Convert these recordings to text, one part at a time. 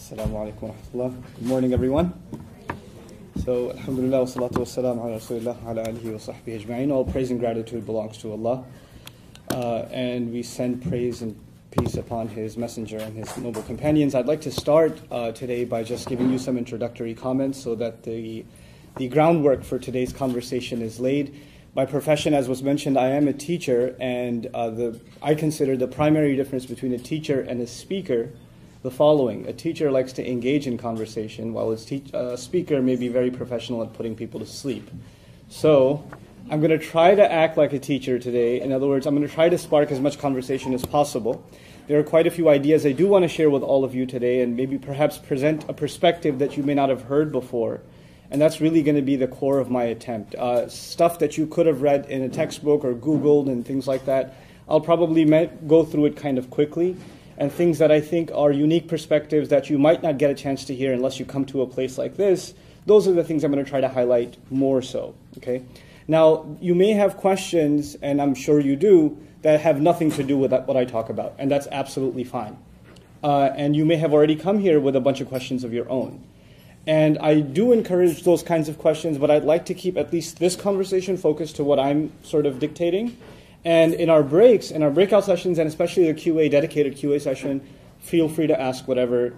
Assalamu alaikum wa rahmatullah. Good morning, everyone. So, alhamdulillah, wa salatu wa salam ala rasulillah, ala alihi wa sahbihi ajma'in. All praise and gratitude belongs to Allah. And we send praise and peace upon His messenger and His noble companions. I'd like to start today by just giving you some introductory comments so that the groundwork for today's conversation is laid. By profession, as was mentioned, I am a teacher, and I consider the primary difference between a teacher and a speaker the following. A teacher likes to engage in conversation, while a speaker may be very professional at putting people to sleep. So I'm going to try to act like a teacher today. In other words, I'm going to try to spark as much conversation as possible. There are quite a few ideas I do want to share with all of you today, and maybe perhaps present a perspective that you may not have heard before. And that's really going to be the core of my attempt. Stuff that you could have read in a textbook or Googled and things like that, I'll probably go through it kind of quickly. And things that I think are unique perspectives that you might not get a chance to hear unless you come to a place like this, those are the things I'm going to try to highlight more so. Okay. Now, you may have questions, and I'm sure you do, that have nothing to do with what I talk about, and that's absolutely fine. And you may have already come here with a bunch of questions of your own. And I do encourage those kinds of questions, but I'd like to keep at least this conversation focused to what I'm sort of dictating. And in our breaks, in our breakout sessions, and especially the dedicated QA session, feel free to ask whatever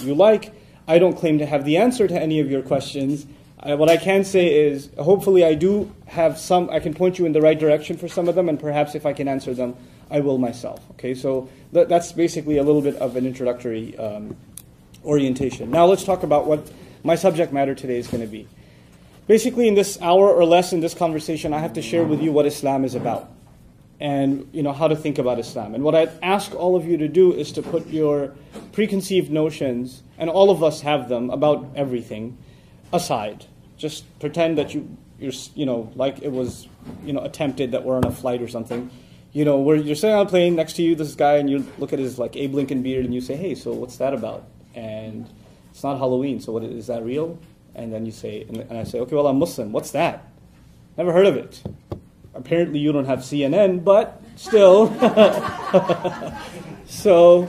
you like. I don't claim to have the answer to any of your questions. What I can say is, hopefully I do have some, I can point you in the right direction for some of them, and perhaps if I can answer them, I will myself. Okay, so that's basically a little bit of an introductory orientation. Now let's talk about what my subject matter today is going to be. Basically, in this hour or less in this conversation, I have to share with you what Islam is about, and how to think about Islam. And what I'd ask all of you to do is to put your preconceived notions, and all of us have them, about everything, aside. Just pretend that you're like it was attempted that we're on a flight or something. Where you're sitting on a plane, next to you this guy, and you look at his like Abe Lincoln beard and you say, hey, so what's that about? And it's not Halloween, so what is that real? And then you say, and I say, okay, well, I'm Muslim. What's that? Never heard of it. Apparently you don't have CNN, but still. So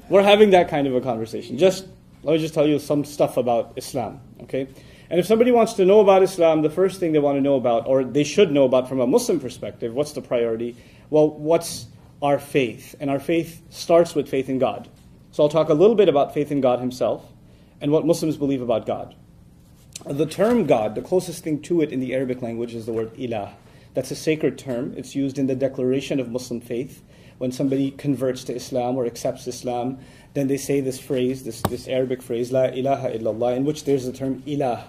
we're having that kind of a conversation. Let me just tell you some stuff about Islam, okay? And if somebody wants to know about Islam, the first thing they want to know about, or they should know about from a Muslim perspective, what's the priority? Well, what's our faith? And our faith starts with faith in God. So I'll talk a little bit about faith in God Himself and what Muslims believe about God. The term God, the closest thing to it in the Arabic language is the word ilah. That's a sacred term. It's used in the declaration of Muslim faith. When somebody converts to Islam or accepts Islam, then they say this phrase, this Arabic phrase, La ilaha illallah, in which there's the term ilah.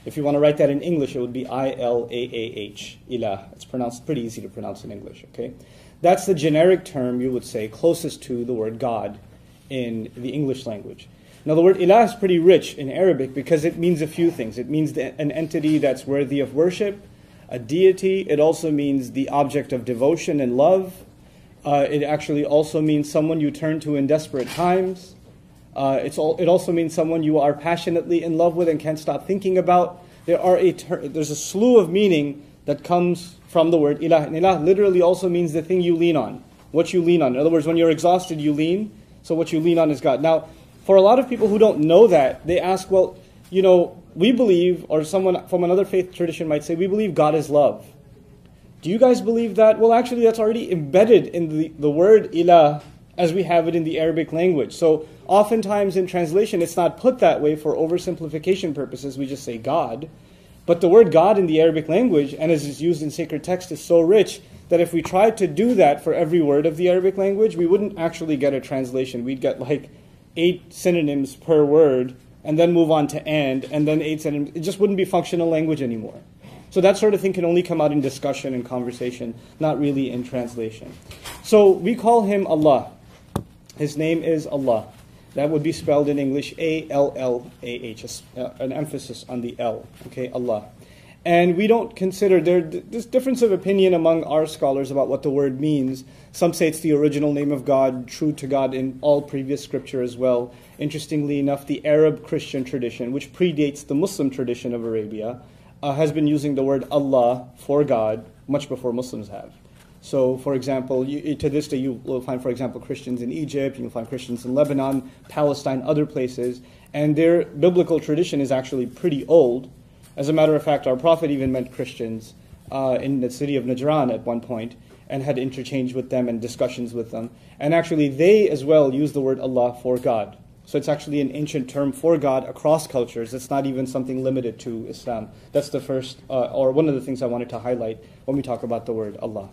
If you want to write that in English, it would be I-L-A-A-H, ilah. It's pretty easy to pronounce in English, okay? That's the generic term, you would say, closest to the word God in the English language. Now, the word ilah is pretty rich in Arabic because it means a few things. It means an entity that's worthy of worship, a deity. It also means the object of devotion and love. It actually also means someone you turn to in desperate times. It also means someone you are passionately in love with and can't stop thinking about. There's a slew of meaning that comes from the word ilah. And ilah literally also means the thing you lean on, what you lean on. In other words, when you're exhausted, you lean. So what you lean on is God. Now, for a lot of people who don't know that, they ask, well, we believe, or someone from another faith tradition might say, we believe God is love. Do you guys believe that? Well, actually, that's already embedded in the word ilah as we have it in the Arabic language. So oftentimes in translation, it's not put that way for oversimplification purposes. We just say God. But the word God in the Arabic language, and as it's used in sacred text, is so rich that if we tried to do that for every word of the Arabic language, we wouldn't actually get a translation. We'd get like 8 synonyms per word, and then move on to and then 8 synonyms. It just wouldn't be functional language anymore. So that sort of thing can only come out in discussion and conversation, not really in translation. So we call Him Allah. His name is Allah. That would be spelled in English A-L-L-A-H, an emphasis on the L, okay, Allah. And we don't consider, there's difference of opinion among our scholars about what the word means. Some say it's the original name of God, true to God in all previous scripture as well. Interestingly enough, the Arab Christian tradition, which predates the Muslim tradition of Arabia, has been using the word Allah for God much before Muslims have. So, for example, to this day you will find, for example, Christians in Egypt, you'll find Christians in Lebanon, Palestine, other places, and their biblical tradition is actually pretty old. As a matter of fact, our Prophet even met Christians in the city of Najran at one point, and had interchange with them and discussions with them. And actually, they as well use the word Allah for God. So it's actually an ancient term for God across cultures. It's not even something limited to Islam. That's the first, or one of the things I wanted to highlight when we talk about the word Allah.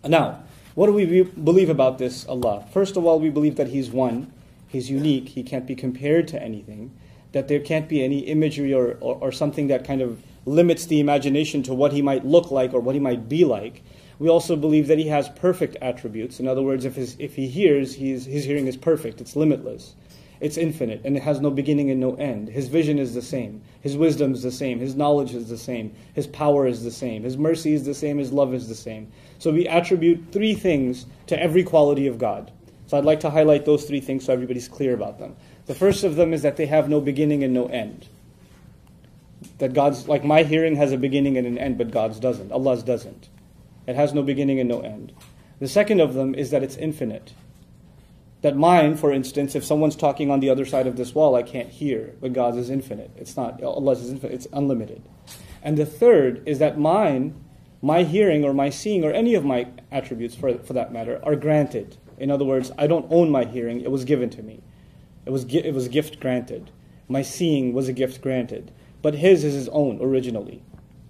Now, what do we believe about this Allah? First of all, we believe that He's one. He's unique. He can't be compared to anything. That there can't be any imagery or something that kind of limits the imagination to what He might look like or what He might be like. We also believe that He has perfect attributes. In other words, if He hears, His hearing is perfect. It's limitless. It's infinite, and it has no beginning and no end. His vision is the same. His wisdom is the same. His knowledge is the same. His power is the same. His mercy is the same. His love is the same. So we attribute three things to every quality of God. So I'd like to highlight those three things so everybody's clear about them. The first of them is that they have no beginning and no end. That God's, like my hearing has a beginning and an end, but God's doesn't. Allah's doesn't. It has no beginning and no end. The second of them is that it's infinite. That mine, for instance, if someone's talking on the other side of this wall, I can't hear, but God's is infinite. It's not, Allah's is infinite, it's unlimited. And the third is that mine, my hearing or my seeing or any of my attributes for that matter, are granted. In other words, I don't own my hearing, it was given to me. It was a gift granted. My seeing was a gift granted. But His is His own originally.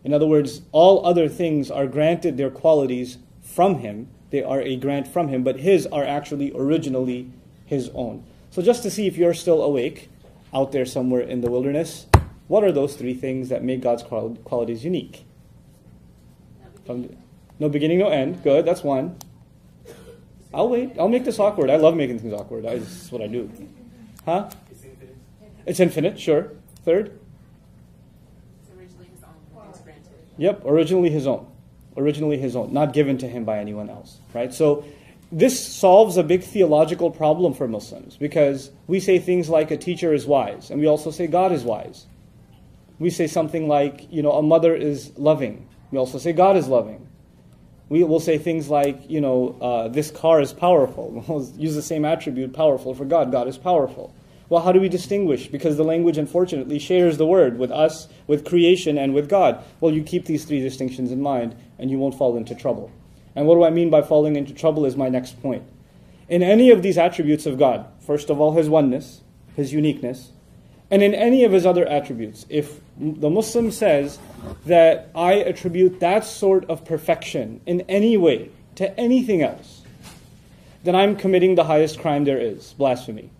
In other words, all other things are granted their qualities from Him. They are a grant from Him, but His are actually originally His own. So just to see if you're still awake out there somewhere in the wilderness, what are those three things that make God's qualities unique? No beginning, no end. Good, that's one. I'll wait. I'll make this awkward. I love making things awkward. This is what I do. Huh? It's infinite. It's infinite, sure. Third? It's originally His own, it's granted. Yep, originally His own. Originally His own, not given to Him by anyone else, right? So this solves a big theological problem for Muslims because we say things like a teacher is wise, and we also say God is wise. We say something like, a mother is loving. We also say God is loving. We will say things like, this car is powerful. We'll use the same attribute, powerful, for God. God is powerful. Well, how do we distinguish? Because the language, unfortunately, shares the word with us, with creation, and with God. Well, you keep these three distinctions in mind, and you won't fall into trouble. And what do I mean by falling into trouble is my next point. In any of these attributes of God, first of all, His oneness, His uniqueness, and in any of His other attributes, if the Muslim says that I attribute that sort of perfection in any way to anything else, then I'm committing the highest crime there is, blasphemy.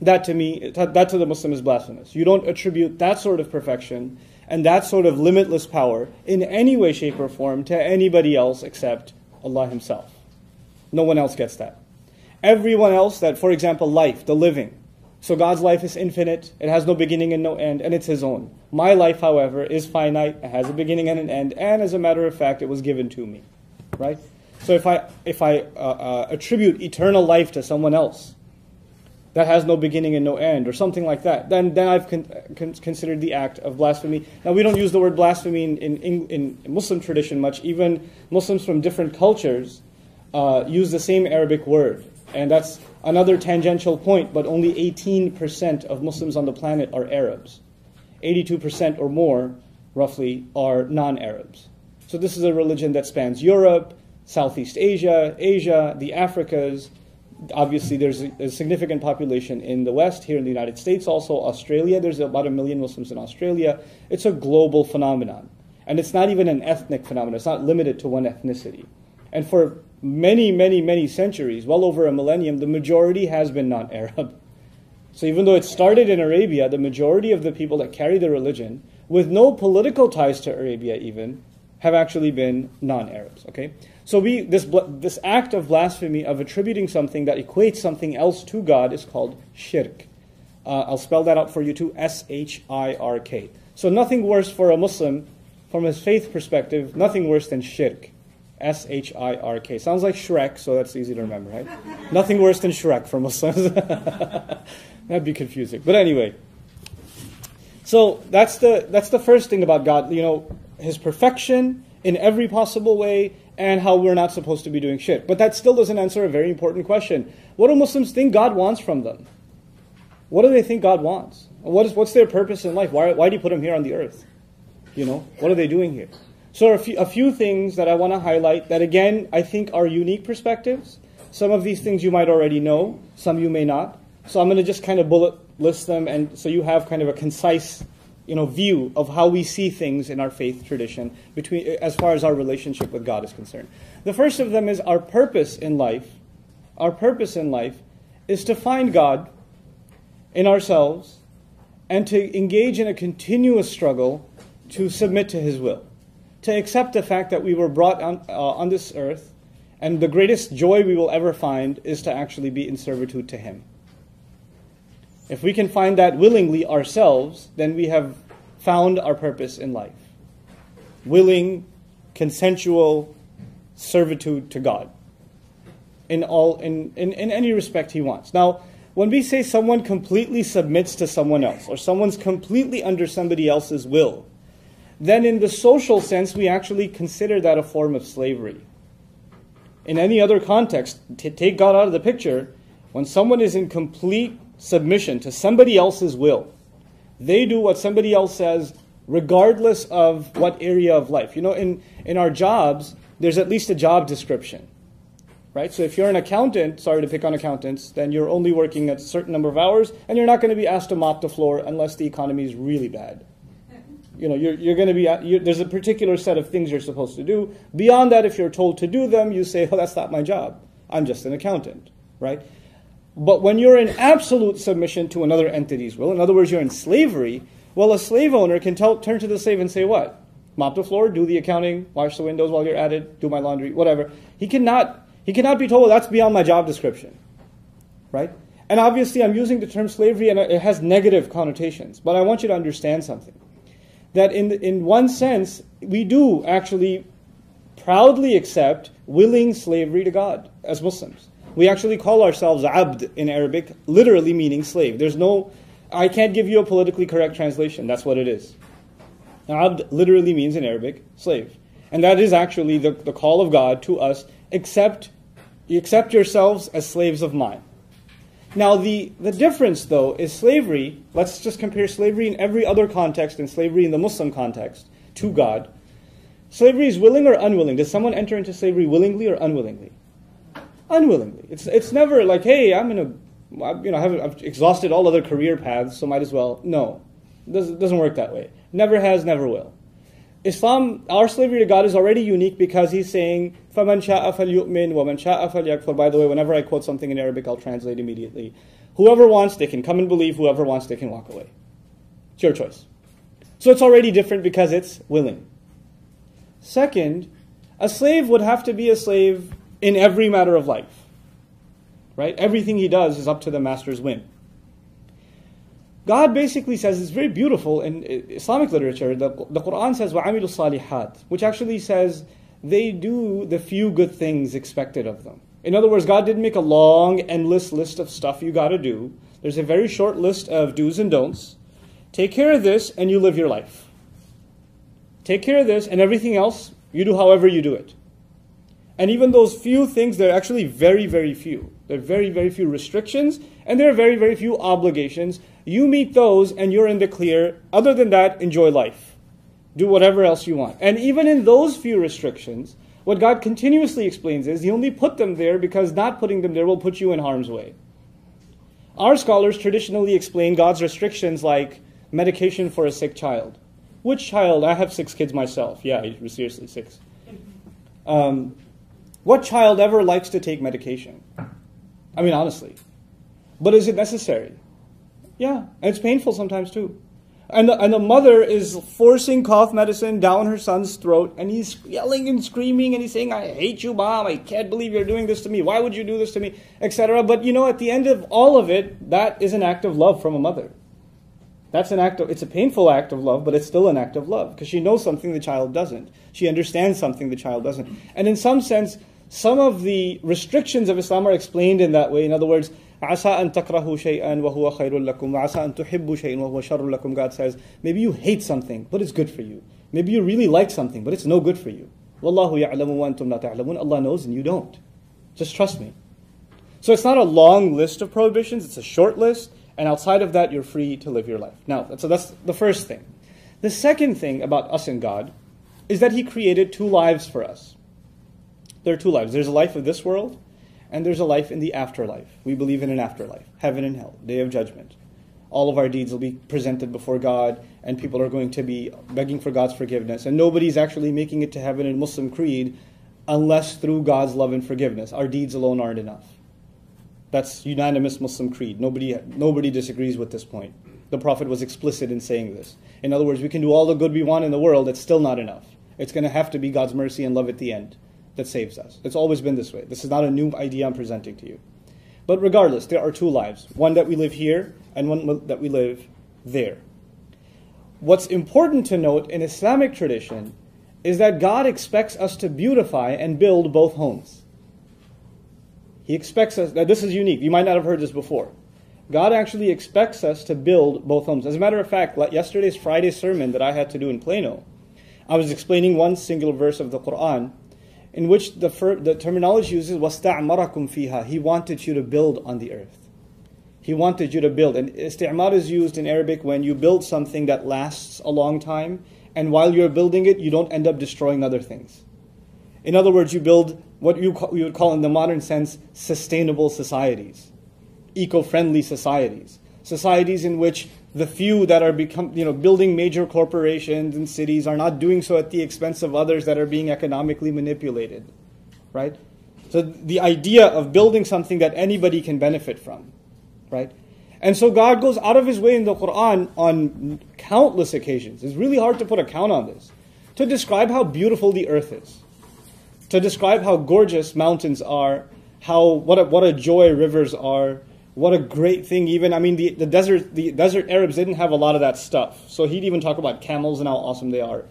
That to the Muslim is blasphemous. You don't attribute that sort of perfection and that sort of limitless power in any way, shape, or form to anybody else except Allah Himself. No one else gets that. Everyone else, that, for example, life, the living. So God's life is infinite, it has no beginning and no end, and it's His own. My life, however, is finite, it has a beginning and an end, and as a matter of fact, it was given to me. Right? So if I attribute eternal life to someone else, that has no beginning and no end, or something like that, then I've considered the act of blasphemy. Now, we don't use the word blasphemy in Muslim tradition much. Even Muslims from different cultures use the same Arabic word. And that's another tangential point, but only 18% of Muslims on the planet are Arabs. 82% or more, roughly, are non-Arabs. So this is a religion that spans Europe, Southeast Asia, Asia, the Africas. Obviously, there's a significant population in the West, here in the United States, also Australia. There's about 1 million Muslims in Australia. It's a global phenomenon. And it's not even an ethnic phenomenon. It's not limited to one ethnicity. And for many, many, many centuries, well over a millennium, the majority has been non-Arab. So even though it started in Arabia, the majority of the people that carry the religion, with no political ties to Arabia even, have actually been non-Arabs. Okay? So this act of blasphemy, of attributing something that equates something else to God, is called shirk. I'll spell that out for you too, S-H-I-R-K. So nothing worse for a Muslim, from his faith perspective, nothing worse than shirk. S-H-I-R-K. Sounds like Shrek, so that's easy to remember, right? Nothing worse than Shrek for Muslims. That'd be confusing. But anyway, so that's the first thing about God. His perfection in every possible way, and how we're not supposed to be doing shirk. But that still doesn't answer a very important question. What do Muslims think God wants from them? What do they think God wants? What's their purpose in life? Why do you put them here on the earth? What are they doing here? So a few things that I want to highlight that, again, I think are unique perspectives. Some of these things you might already know, some you may not. So I'm going to just kind of bullet list them, and so you have kind of a concise view of how we see things in our faith tradition as far as our relationship with God is concerned. The first of them is our purpose in life. Our purpose in life is to find God in ourselves and to engage in a continuous struggle to submit to His will, to accept the fact that we were brought on this earth, and the greatest joy we will ever find is to actually be in servitude to Him. If we can find that willingly ourselves, then we have found our purpose in life. Willing, consensual servitude to God in any respect He wants. Now, when we say someone completely submits to someone else, or someone's completely under somebody else's will, then in the social sense, we actually consider that a form of slavery. In any other context, to take God out of the picture, when someone is in complete submission to somebody else's will, they do what somebody else says regardless of what area of life. In our jobs, there's at least a job description, right? So if you're an accountant, sorry to pick on accountants, then you're only working a certain number of hours, and you're not going to be asked to mop the floor unless the economy is really bad. You're going to be, there's a particular set of things you're supposed to do. Beyond that, if you're told to do them, you say, oh, that's not my job. I'm just an accountant, right? But when you're in absolute submission to another entity's will, in other words, you're in slavery, well, a slave owner can turn to the slave and say what? Mop the floor, do the accounting, wash the windows while you're at it, do my laundry, whatever. He cannot be told, well, that's beyond my job description, right? And obviously, I'm using the term slavery, and it has negative connotations. But I want you to understand something. That in one sense, we do actually proudly accept willing slavery to God as Muslims. We actually call ourselves abd in Arabic, literally meaning slave. I can't give you a politically correct translation. That's what it is. Abd literally means in Arabic, slave. And that is actually the call of God to us, accept yourselves as slaves of mine. Now, the difference, though, is slavery. Let's just compare slavery in every other context and slavery in the Muslim context to God. Slavery is willing or unwilling. Does someone enter into slavery willingly or unwillingly? Unwillingly. It's never like, hey, I've exhausted all other career paths, so might as well. No, it doesn't work that way. Never has, never will. Islam, our slavery to God is already unique because He's saying, فَمَنْ شَاءَ فَلْيُؤْمِنْ وَمَنْ شَاءَ فَلْيَكْفُرْ. By the way, whenever I quote something in Arabic, I'll translate immediately. Whoever wants, they can come and believe. Whoever wants, they can walk away. It's your choice. So it's already different because it's willing. Second, a slave would have to be a slave in every matter of life, right? Everything he does is up to the master's whim. God basically says, it's very beautiful in Islamic literature, the Quran says, وَعَمِلُوا الصَّالِحَاتِ, which actually says they do the few good things expected of them. In other words, God didn't make a long, endless list of stuff you got to do. There's a very short list of do's and don'ts. Take care of this and you live your life. Take care of this and everything else, you do however you do it. And even those few things, they're actually very, very few. There are very, very few restrictions, and there are very, very few obligations. You meet those, and you're in the clear. Other than that, enjoy life. Do whatever else you want. And even in those few restrictions, what God continuously explains is He only put them there because not putting them there will put you in harm's way. Our scholars traditionally explain God's restrictions like medication for a sick child. Which child? I have 6 kids myself. Yeah, seriously, 6. What child ever likes to take medication? I mean, honestly. But is it necessary? Yeah, and it's painful sometimes too. And the mother is forcing cough medicine down her son's throat, and he's yelling and screaming, and he's saying, I hate you, Mom, I can't believe you're doing this to me, why would you do this to me, etc. But at the end of all of it, that is an act of love from a mother. It's a painful act of love, but it's still an act of love, because she knows something the child doesn't. She understands something the child doesn't. And in some sense, some of the restrictions of Islam are explained in that way. In other words, عَسَىٰ أَن تَكْرَهُوا شَيْئًا وَهُوَ خَيْرٌ لَكُمْ وَعَسَىٰ أَن تُحِبُّوا شَيْئًا وَهُوَ شَرٌ لَكُمْ. God says, maybe you hate something, but it's good for you. Maybe you really like something, but it's no good for you. وَاللَّهُ يَعْلَمُ وَأَنْتُمْ لَا تَعْلَمُونَ. Allah knows and you don't. Just trust me. So it's not a long list of prohibitions, it's a short list, and outside of that, you're free to live your life. Now, so that's the first thing. The second thing about us and God is that He created two lives for us. There are two lives. There's a life of this world, and there's a life in the afterlife. We believe in an afterlife, heaven and hell, day of judgment. All of our deeds will be presented before God, and people are going to be begging for God's forgiveness. And nobody's actually making it to heaven in Muslim creed unless through God's love and forgiveness. Our deeds alone aren't enough. That's unanimous Muslim creed. Nobody disagrees with this point. The Prophet was explicit in saying this. In other words, we can do all the good we want in the world, it's still not enough. It's going to have to be God's mercy and love at the end that saves us. It's always been this way. This is not a new idea I'm presenting to you. But regardless, there are two lives. One that we live here and one that we live there. What's important to note in Islamic tradition is that God expects us to beautify and build both homes. He expects us, now this is unique, you might not have heard this before. God actually expects us to build both homes. As a matter of fact, like yesterday's Friday sermon that I had to do in Plano, I was explaining one singular verse of the Quran in which the terminology uses وَاسْتَعْمَرَكُمْ فِيهَا. He wanted you to build on the earth. He wanted you to build. And isti'mar is used in Arabic when you build something that lasts a long time, and while you're building it, you don't end up destroying other things. In other words, you build what we would call in the modern sense sustainable societies, eco-friendly societies, societies in which the few that are building major corporations and cities are not doing so at the expense of others that are being economically manipulated, right? So the idea of building something that anybody can benefit from, right? And so God goes out of His way in the Quran on countless occasions. It's really hard to put a count on this, to describe how beautiful the earth is, to describe how gorgeous mountains are, what a joy rivers are, what a great thing even, the desert Arabs didn't have a lot of that stuff. So he'd even talk about camels and how awesome they are.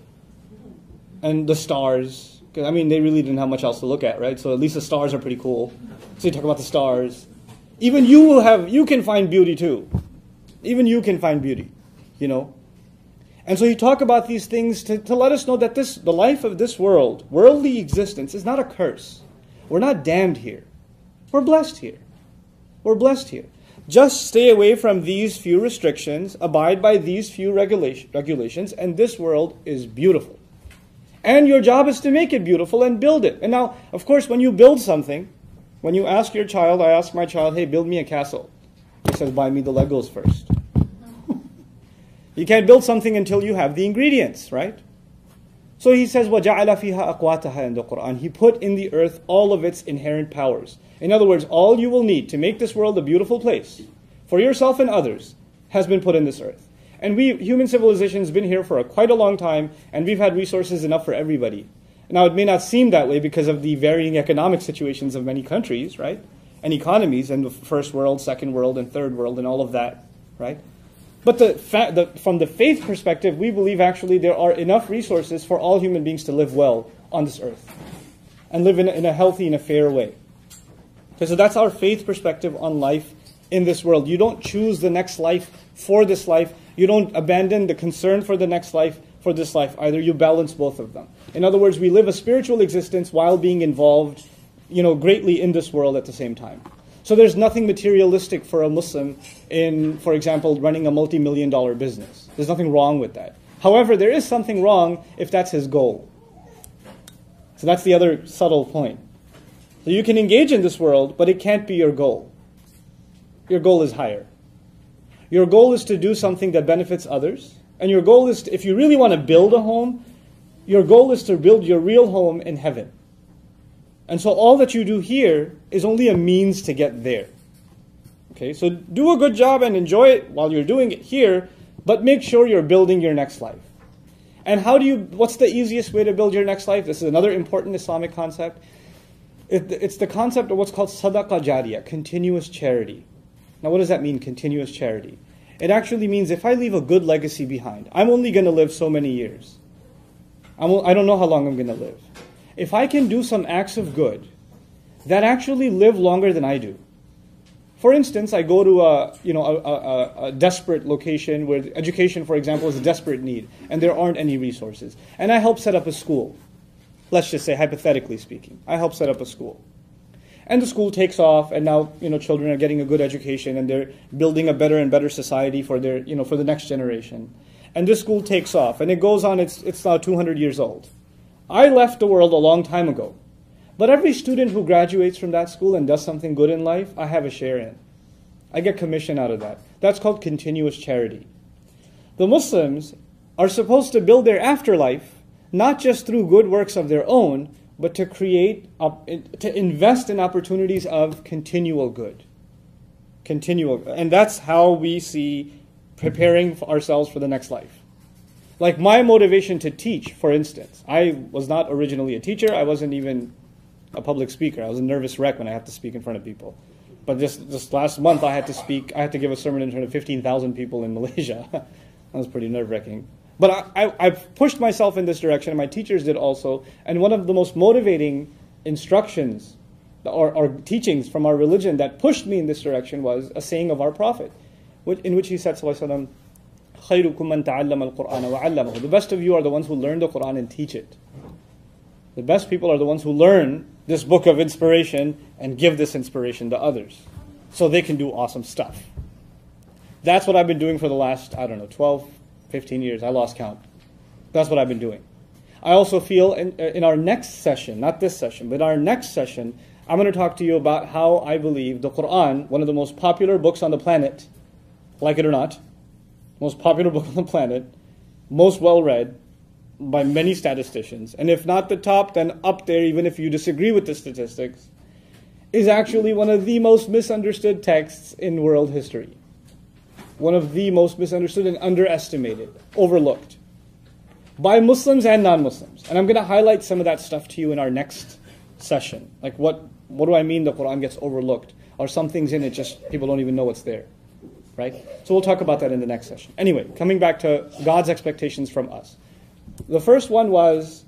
And the stars, because they really didn't have much else to look at, right? So at least the stars are pretty cool. So you talk about the stars. Even you can find beauty too. Even you can find beauty, And so you talk about these things to let us know that the life of this world, worldly existence, is not a curse. We're not damned here. We're blessed here. We're blessed here. Just stay away from these few restrictions, abide by these few regulations, and this world is beautiful. And your job is to make it beautiful and build it. And now, of course, when you build something, when you ask your child, I ask my child, hey, build me a castle. He says, buy me the Legos first. You can't build something until you have the ingredients, right? So he says, وَجَعَلَ فِيهَا أَقْوَاتَهَا in the Quran. He put in the earth all of its inherent powers. In other words, all you will need to make this world a beautiful place for yourself and others has been put in this earth. And human civilization has been here for quite a long time, and we've had resources enough for everybody. Now, it may not seem that way because of the varying economic situations of many countries, right? And economies, and the first world, second world, and third world, and all of that, right? But from the faith perspective, we believe actually there are enough resources for all human beings to live well on this earth and live in a healthy and a fair way. Okay, so that's our faith perspective on life in this world. You don't choose the next life for this life. You don't abandon the concern for the next life for this life either. You balance both of them. In other words, we live a spiritual existence while being involved, greatly in this world at the same time. So there's nothing materialistic for a Muslim in, for example, running a multi-million-dollar business. There's nothing wrong with that. However, there is something wrong if that's his goal. So that's the other subtle point. So you can engage in this world, but it can't be your goal. Your goal is higher. Your goal is to do something that benefits others. And your goal is, if you really want to build a home, your goal is to build your real home in heaven. And so all that you do here is only a means to get there. Okay, so do a good job and enjoy it while you're doing it here, but make sure you're building your next life. And what's the easiest way to build your next life? This is another important Islamic concept. It's the concept of what's called sadaqah jariyah, continuous charity. Now what does that mean, continuous charity? It actually means if I leave a good legacy behind, I'm only going to live so many years. I don't know how long I'm going to live. If I can do some acts of good that actually live longer than I do. For instance, I go to a desperate location where education, for example, is a desperate need, and there aren't any resources. And I help set up a school. Let's just say, hypothetically speaking, I help set up a school. And the school takes off, and now, children are getting a good education, and they're building a better and better society for their, for the next generation. And this school takes off, and it goes on, it's now 200 years old. I left the world a long time ago. But every student who graduates from that school and does something good in life, I have a share in. I get commission out of that. That's called continuous charity. The Muslims are supposed to build their afterlife, not just through good works of their own, but to to invest in opportunities of continual good. And that's how we see preparing ourselves for the next life. Like my motivation to teach, for instance, I was not originally a teacher. I wasn't even a public speaker. I was a nervous wreck when I have to speak in front of people. But this last month I had to give a sermon in front of 15,000 people in Malaysia. That was pretty nerve-wracking. But I've pushed myself in this direction, and my teachers did also. And one of the most motivating instructions or teachings from our religion that pushed me in this direction was a saying of our Prophet, in which he said, Sallallahu Alaihi Wasallam, خَيْرُكُمْ مَنْ تَعَلَّمَ الْقُرْآنَ وَعَلَّمَهُ. The best of you are the ones who learn the Qur'an and teach it. The best people are the ones who learn this book of inspiration and give this inspiration to others so they can do awesome stuff. That's what I've been doing for the last, 12, 15 years. I lost count. That's what I've been doing. I also feel in our next session, not this session, but our next session, I'm going to talk to you about how I believe the Quran, one of the most popular books on the planet, like it or not, most popular book on the planet, most well-read by many statisticians, and if not the top, then up there, even if you disagree with the statistics, is actually one of the most misunderstood texts in world history. One of the most misunderstood and underestimated, overlooked, by Muslims and non-Muslims. And I'm going to highlight some of that stuff to you in our next session. Like what do I mean the Quran gets overlooked? Or some things in it just people don't even know it's there. Right? So we'll talk about that in the next session. Anyway, coming back to God's expectations from us. The first one was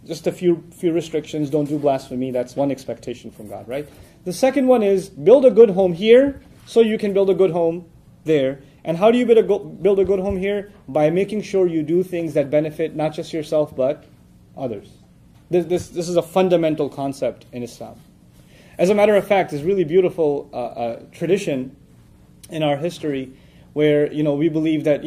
just a few restrictions. Don't do blasphemy. That's one expectation from God, right? The second one is build a good home here so you can build a good home there. And how do you build a good home here? By making sure you do things that benefit not just yourself but others. This is a fundamental concept in Islam. As a matter of fact, there's really beautiful tradition in our history where, we believe that,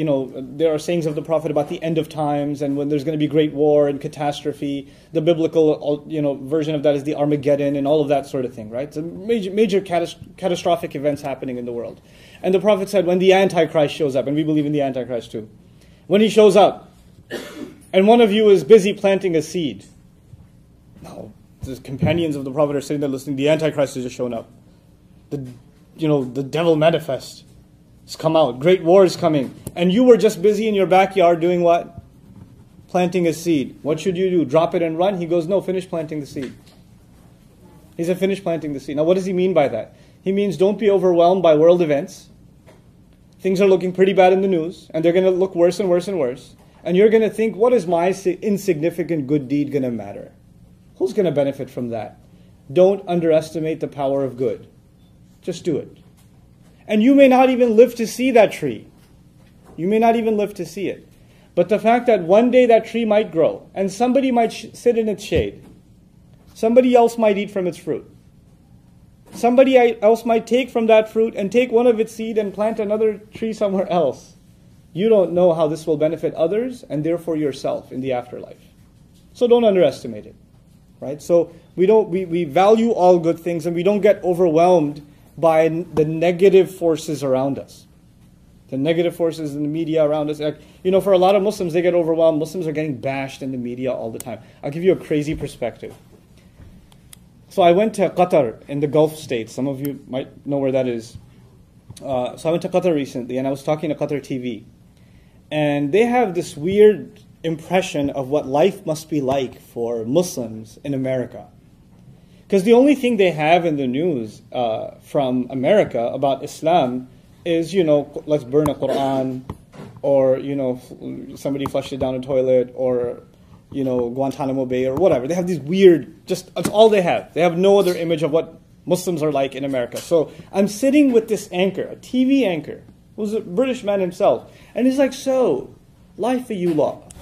there are sayings of the Prophet about the end of times and when there's going to be great war and catastrophe. The biblical, version of that is the Armageddon and all of that sort of thing, right? So major catastrophic events happening in the world. And the Prophet said, when the Antichrist shows up, and we believe in the Antichrist too, when he shows up, and one of you is busy planting a seed. Now, the companions of the Prophet are sitting there listening, the Antichrist has just shown up. The devil manifest. It's come out. Great war is coming. And you were just busy in your backyard doing what? Planting a seed. What should you do? Drop it and run? He goes, no, finish planting the seed. He said, finish planting the seed. Now what does he mean by that? He means don't be overwhelmed by world events. Things are looking pretty bad in the news, and they're going to look worse and worse and worse. And you're going to think, what is my insignificant good deed going to matter? Who's going to benefit from that? Don't underestimate the power of good. Just do it. And you may not even live to see that tree. You may not even live to see it. But the fact that one day that tree might grow, and somebody might sit in its shade. Somebody else might eat from its fruit. Somebody else might take from that fruit and take one of its seed and plant another tree somewhere else. You don't know how this will benefit others and therefore yourself in the afterlife. So don't underestimate it. Right? So we value all good things and we don't get overwhelmed by the negative forces around us. The negative forces in the media around us. For a lot of Muslims, they get overwhelmed. Muslims are getting bashed in the media all the time. I'll give you a crazy perspective. So I went to Qatar in the Gulf states. Some of you might know where that is. So I went to Qatar recently and I was talking to Qatar TV. And they have this weird impression of what life must be like for Muslims in America. Because the only thing they have in the news from America about Islam is, let's burn a Quran, or, somebody flushed it down a toilet, or, Guantanamo Bay, or whatever. They have these weird, that's all they have. They have no other image of what Muslims are like in America. So I'm sitting with this anchor, a TV anchor, who's a British man himself, and he's like, so, life for you lot.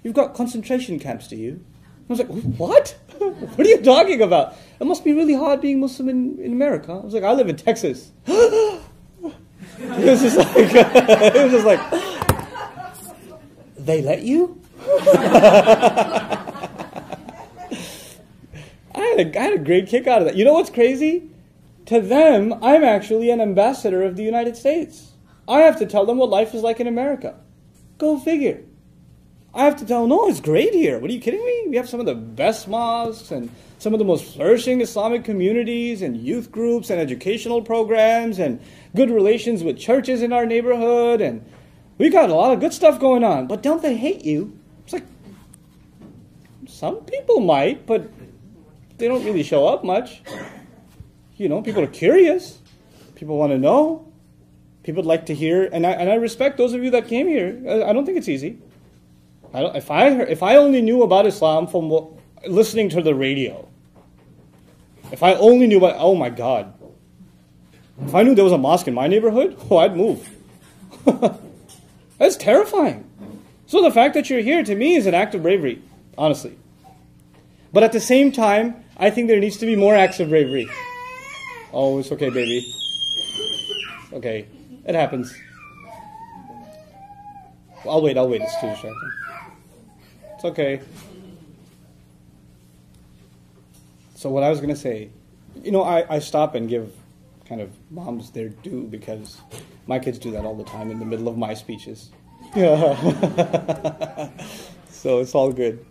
You've got concentration camps, do you? I was like, what? What are you talking about? It must be really hard being Muslim in America. I was like, I live in Texas. It was just like, it was just like, they let you? I had a great kick out of that. You know what's crazy? To them, I'm actually an ambassador of the United States. I have to tell them what life is like in America. Go figure. I have to tell them, no, it's great here. What are you kidding me? We have some of the best mosques and some of the most flourishing Islamic communities and youth groups and educational programs and good relations with churches in our neighborhood. And we got a lot of good stuff going on. But don't they hate you? It's like, some people might, but they don't really show up much. You know, people are curious. People want to know. People would like to hear. And I respect those of you that came here. I don't think it's easy. If I only knew about Islam from listening to the radio, if I only knew about, oh my God, if I knew there was a mosque in my neighborhood, I'd move. That's terrifying. So the fact that you're here to me is an act of bravery, honestly. But at the same time, I think there needs to be more acts of bravery. Oh, it's okay, baby. Okay, it happens. I'll wait, it's too distracting. It's okay. So what I was going to say, you know, I stop and give kind of moms their due because my kids do that all the time in the middle of my speeches. So it's all good.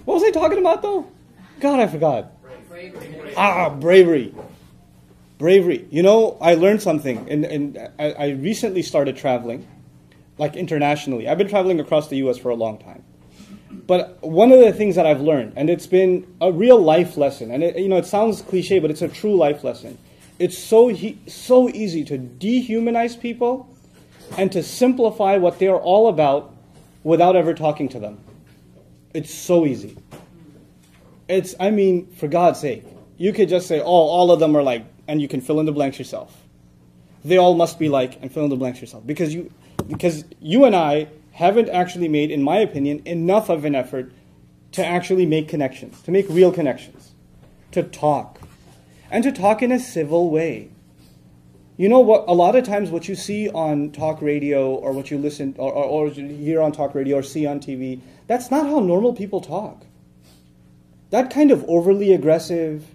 What was I talking about though? God, I forgot. Bravery. Bravery. You know, I learned something, and I recently started traveling, like internationally. I've been traveling across the U.S. for a long time. But one of the things that I've learned, and it's been a real life lesson, and it sounds cliche, but it's a true life lesson. It's so easy to dehumanize people and to simplify what they're all about without ever talking to them. It's so easy. For God's sake, you could just say, oh, all of them are like, and you can fill in the blanks yourself. They all must be like, and fill in the blanks yourself. Because you and I haven't actually made, in my opinion, enough of an effort to actually make connections, to make real connections, to talk, and to talk in a civil way. You know what? A lot of times what you see on talk radio, or what you listen or hear on talk radio or see on TV, that's not how normal people talk. That kind of overly aggressive,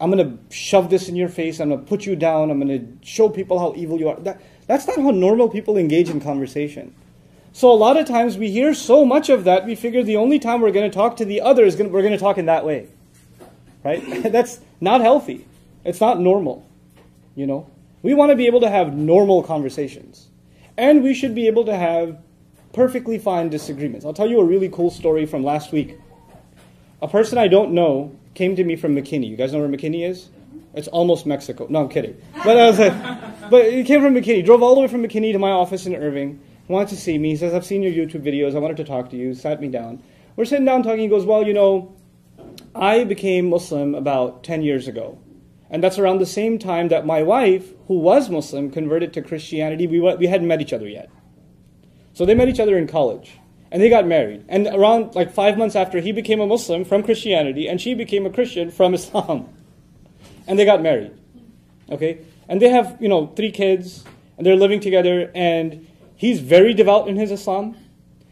I'm going to shove this in your face, I'm going to put you down, I'm going to show people how evil you are. That's not how normal people engage in conversation. So a lot of times we hear so much of that, we figure the only time we're going to talk to the other is we're going to talk in that way. Right? That's not healthy. It's not normal. You know? We want to be able to have normal conversations. And we should be able to have perfectly fine disagreements. I'll tell you a really cool story from last week. A person I don't know came to me from McKinney. You guys know where McKinney is? It's almost Mexico. No, I'm kidding. But he came from McKinney. He drove all the way from McKinney to my office in Irving. Wanted to see me. He says, I've seen your YouTube videos. I wanted to talk to you. Sat me down. We're sitting down talking. He goes, well, you know, I became Muslim about 10 years ago. And that's around the same time that my wife, who was Muslim, converted to Christianity. We hadn't met each other yet. So they met each other in college. And they got married. And around like 5 months after, he became a Muslim from Christianity, and she became a Christian from Islam. And they got married. Okay? And they have, 3 kids, and they're living together, and he's very devout in his Islam,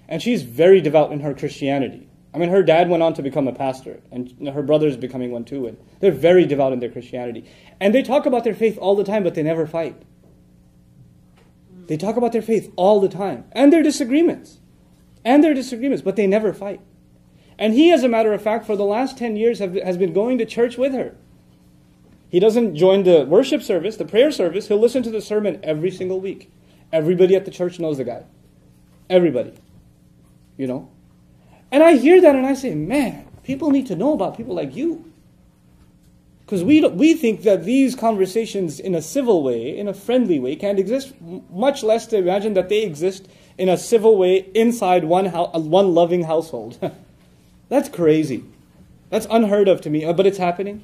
and she's very devout in her Christianity. I mean, her dad went on to become a pastor, and her brother's becoming one too, and they're very devout in their Christianity. And they talk about their faith all the time, but they never fight. They talk about their faith all the time, and their disagreements. But they never fight. And he, as a matter of fact, for the last 10 years has been going to church with her. He doesn't join the worship service, the prayer service. He'll listen to the sermon every single week. Everybody at the church knows the guy. Everybody. And I hear that and I say, man, people need to know about people like you. Because we think that these conversations in a civil way, in a friendly way, can't exist, much less to imagine that they exist in a civil way inside one loving household. That's crazy. That's unheard of to me, but it's happening.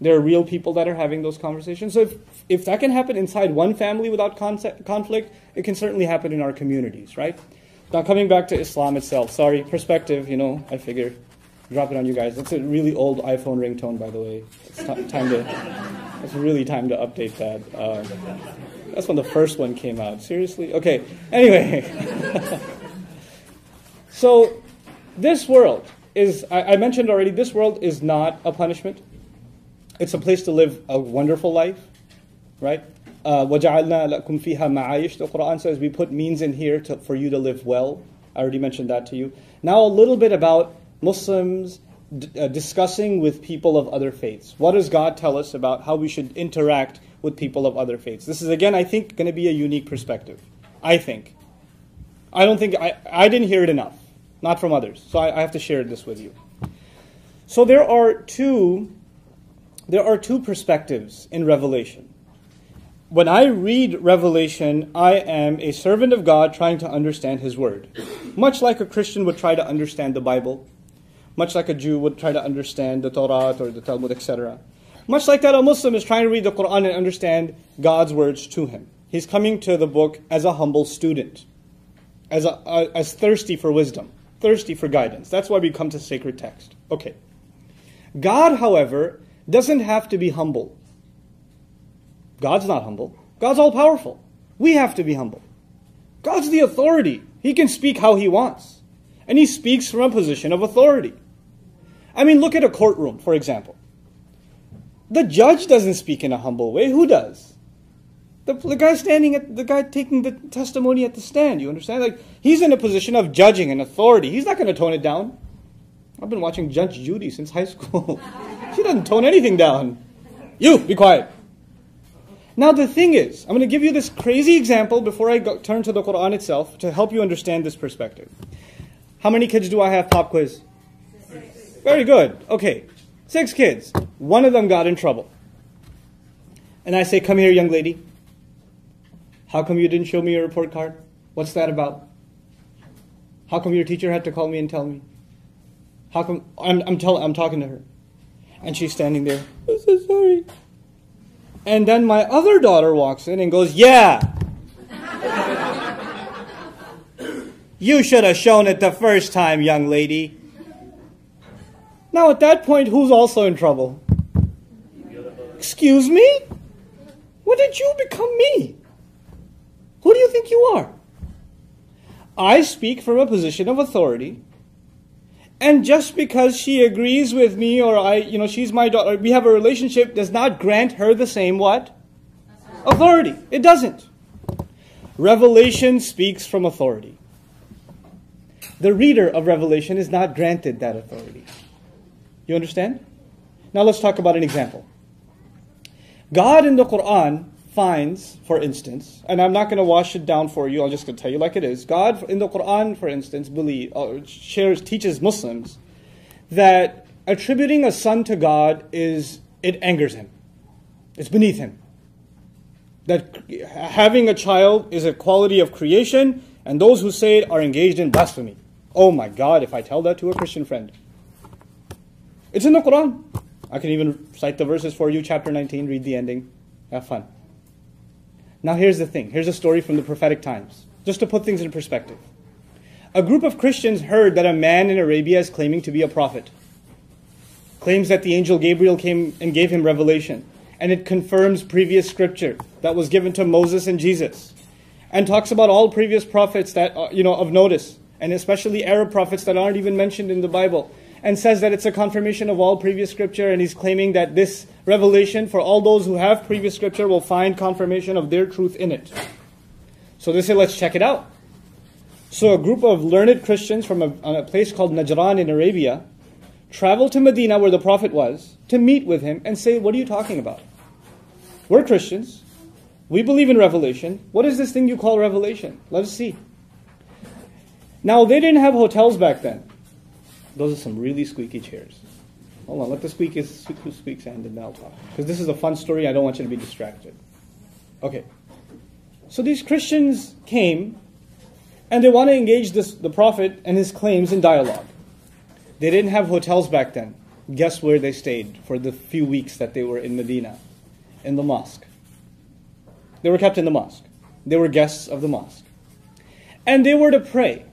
There are real people that are having those conversations. So if that can happen inside one family without conflict, it can certainly happen in our communities, right? Now coming back to Islam itself, sorry, perspective, I figure. Drop it on you guys. That's a really old iPhone ringtone, by the way. It's really time to update that. That's when the first one came out. Seriously? Okay. Anyway. So, this world is, I mentioned already, this world is not a punishment. It's a place to live a wonderful life, right? وَجَعَلْنَا لَكُمْ فِيهَا مَعَايِشْ. The Quran says we put means in here for you to live well. I already mentioned that to you. Now a little bit about Muslims discussing with people of other faiths. What does God tell us about how we should interact with people of other faiths? This is, again, I think, going to be a unique perspective. I think. I didn't hear it enough. Not from others. So I have to share this with you. So there are two perspectives in Revelation. When I read Revelation, I am a servant of God trying to understand His Word. Much like a Christian would try to understand the Bible. Much like a Jew would try to understand the Torah or the Talmud, etc. Much like that, a Muslim is trying to read the Quran and understand God's words to him. He's coming to the book as a humble student. As thirsty for wisdom. Thirsty for guidance. That's why we come to sacred text. Okay. God, however, doesn't have to be humble. God's not humble. God's all-powerful. We have to be humble. God's the authority. He can speak how He wants. And He speaks from a position of authority. I mean, look at a courtroom, for example. The judge doesn't speak in a humble way. Who does? The guy taking the testimony at the stand, you understand? Like, he's in a position of judging and authority. He's not going to tone it down. I've been watching Judge Judy since high school. She doesn't tone anything down. You, be quiet. Now the thing is, I'm going to give you this crazy example before I turn to the Quran itself to help you understand this perspective. How many kids do I have? Pop quiz. 6. Very good. Okay, 6 kids. One of them got in trouble. And I say, come here, young lady. How come you didn't show me your report card? What's that about? How come your teacher had to call me and tell me? How come I'm talking to her, and she's standing there. I'm so sorry. And then my other daughter walks in and goes, "Yeah, you should have shown it the first time, young lady." Now at that point, who's also in trouble? Excuse me? When did you become me? Who do you think you are? I speak from a position of authority, and just because she agrees with me or she's my daughter, we have a relationship, does not grant her the same what? Authority. It doesn't. Revelation speaks from authority. The reader of Revelation is not granted that authority. You understand? Now let's talk about an example. God in the Quran finds, for instance, and I'm not going to wash it down for you, I'm just going to tell you like it is. God in the Quran, for instance, teaches Muslims that attributing a son to God it angers Him. It's beneath Him. That having a child is a quality of creation, and those who say it are engaged in blasphemy. Oh my God, if I tell that to a Christian friend. It's in the Quran. I can even cite the verses for you, chapter 19, read the ending. Have fun. Now here's the thing. Here's a story from the prophetic times. Just to put things in perspective. A group of Christians heard that a man in Arabia is claiming to be a prophet. Claims that the angel Gabriel came and gave him revelation. And it confirms previous scripture that was given to Moses and Jesus. And talks about all previous prophets that of notice. And especially Arab prophets that aren't even mentioned in the Bible. And says that it's a confirmation of all previous scripture, and he's claiming that this revelation, for all those who have previous scripture, will find confirmation of their truth in it. So they say, let's check it out. So a group of learned Christians from a place called Najran in Arabia traveled to Medina, where the Prophet was, to meet with him and say, what are you talking about? We're Christians. We believe in revelation. What is this thing you call revelation? Let us see. Now, they didn't have hotels back then. Those are some really squeaky chairs. Hold on, let the who squeaks end and then I'll talk. Because this is a fun story, I don't want you to be distracted. Okay. So these Christians came, and they want to engage the Prophet and his claims in dialogue. They didn't have hotels back then. Guess where they stayed for the few weeks that they were in Medina? In the mosque. They were kept in the mosque. They were guests of the mosque. And they were to pray.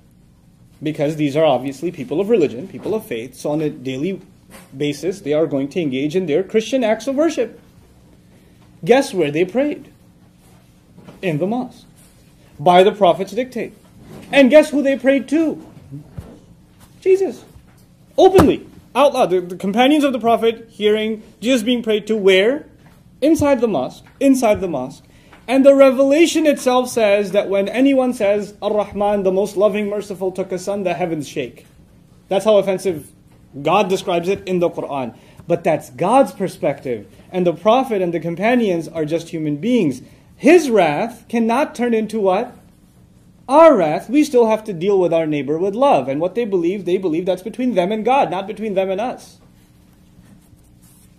because these are obviously people of religion, people of faith. So on a daily basis, they are going to engage in their Christian acts of worship. Guess where they prayed? In the mosque. By the Prophet's dictate. And guess who they prayed to? Jesus. Openly. Out loud. The companions of the Prophet hearing Jesus being prayed to where? Inside the mosque. Inside the mosque. And the revelation itself says that when anyone says, Ar-Rahman, the most loving, merciful, took a son, the heavens shake. That's how offensive God describes it in the Quran. But that's God's perspective. And the Prophet and the companions are just human beings. His wrath cannot turn into what? Our wrath. We still have to deal with our neighbor with love. And what they believe that's between them and God, not between them and us.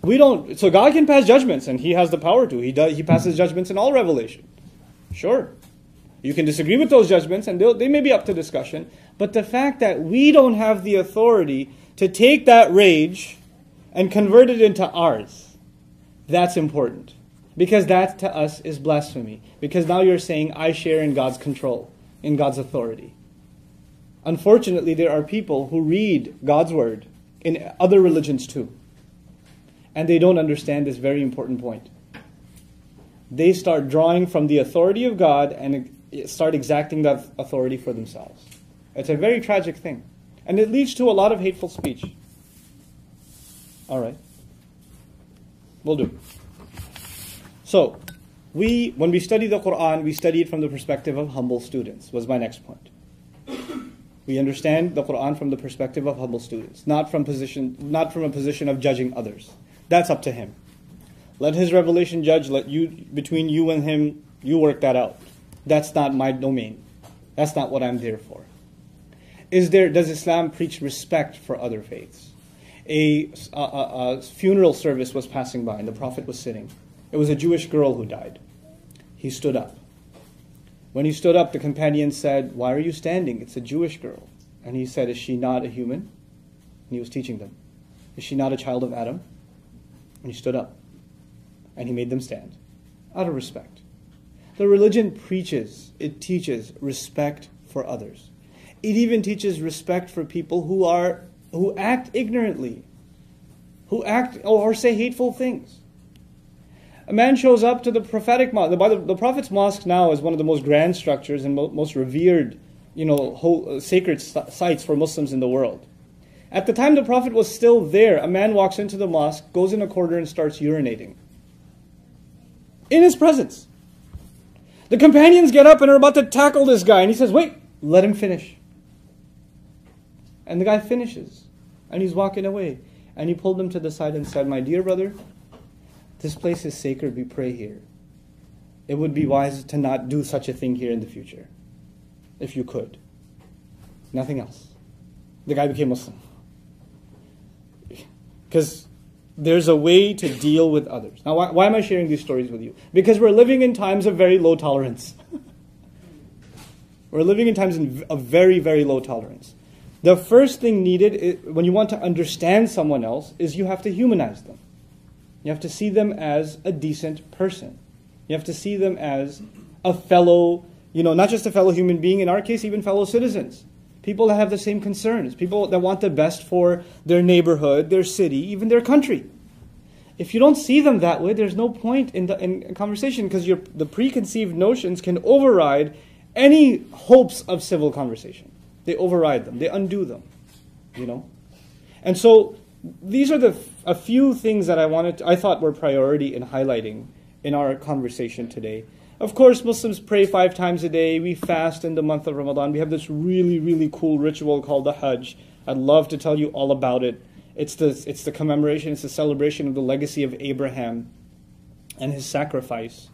So God can pass judgments, and He has the power to. He passes judgments in all revelation. Sure. You can disagree with those judgments, and they may be up to discussion. But the fact that we don't have the authority to take that rage and convert it into ours, that's important. Because that to us is blasphemy. Because now you're saying, I share in God's control, in God's authority. Unfortunately, there are people who read God's word in other religions too. And they don't understand this very important point. They start drawing from the authority of God and start exacting that authority for themselves. It's a very tragic thing. And it leads to a lot of hateful speech. All right. We'll do. So, when we study the Quran, we study it from the perspective of humble students, was my next point. We understand the Quran from the perspective of humble students, not from a position of judging others. That's up to Him. Let His revelation judge, between you and Him, you work that out. That's not my domain. That's not what I'm there for. Does Islam preach respect for other faiths? A funeral service was passing by and the Prophet was sitting. It was a Jewish girl who died. He stood up. When he stood up, the companion said, why are you standing? It's a Jewish girl. And he said, is she not a human? And he was teaching them. Is she not a child of Adam? And he stood up. And he made them stand. Out of respect. The religion it teaches respect for others. It even teaches respect for people who act ignorantly. Who act or say hateful things. A man shows up to the prophetic mosque. The Prophet's mosque now is one of the most grand structures and most revered, sacred sites for Muslims in the world. At the time the Prophet was still there, a man walks into the mosque, goes in a corner and starts urinating. In his presence. The companions get up and are about to tackle this guy. And he says, wait, let him finish. And the guy finishes. And he's walking away. And he pulled him to the side and said, my dear brother, this place is sacred, we pray here. It would be wise to not do such a thing here in the future. If you could. Nothing else. The guy became Muslim. Because there's a way to deal with others. Now, why am I sharing these stories with you? Because we're living in times of very low tolerance. We're living in times of very, very low tolerance. The first thing needed, when you want to understand someone else, is you have to humanize them. You have to see them as a decent person. You have to see them as a fellow, not just a fellow human being, in our case, even fellow citizens. People that have the same concerns. People that want the best for their neighborhood, their city, even their country. If you don't see them that way, there's no point in conversation, because the preconceived notions can override any hopes of civil conversation. They override them. They undo them. And so these are a few things that I thought were priority in highlighting in our conversation today. Of course, Muslims pray 5 times a day. We fast in the month of Ramadan. We have this really, really cool ritual called the Hajj. I'd love to tell you all about it. It's the commemoration, it's the celebration of the legacy of Abraham and his sacrifice.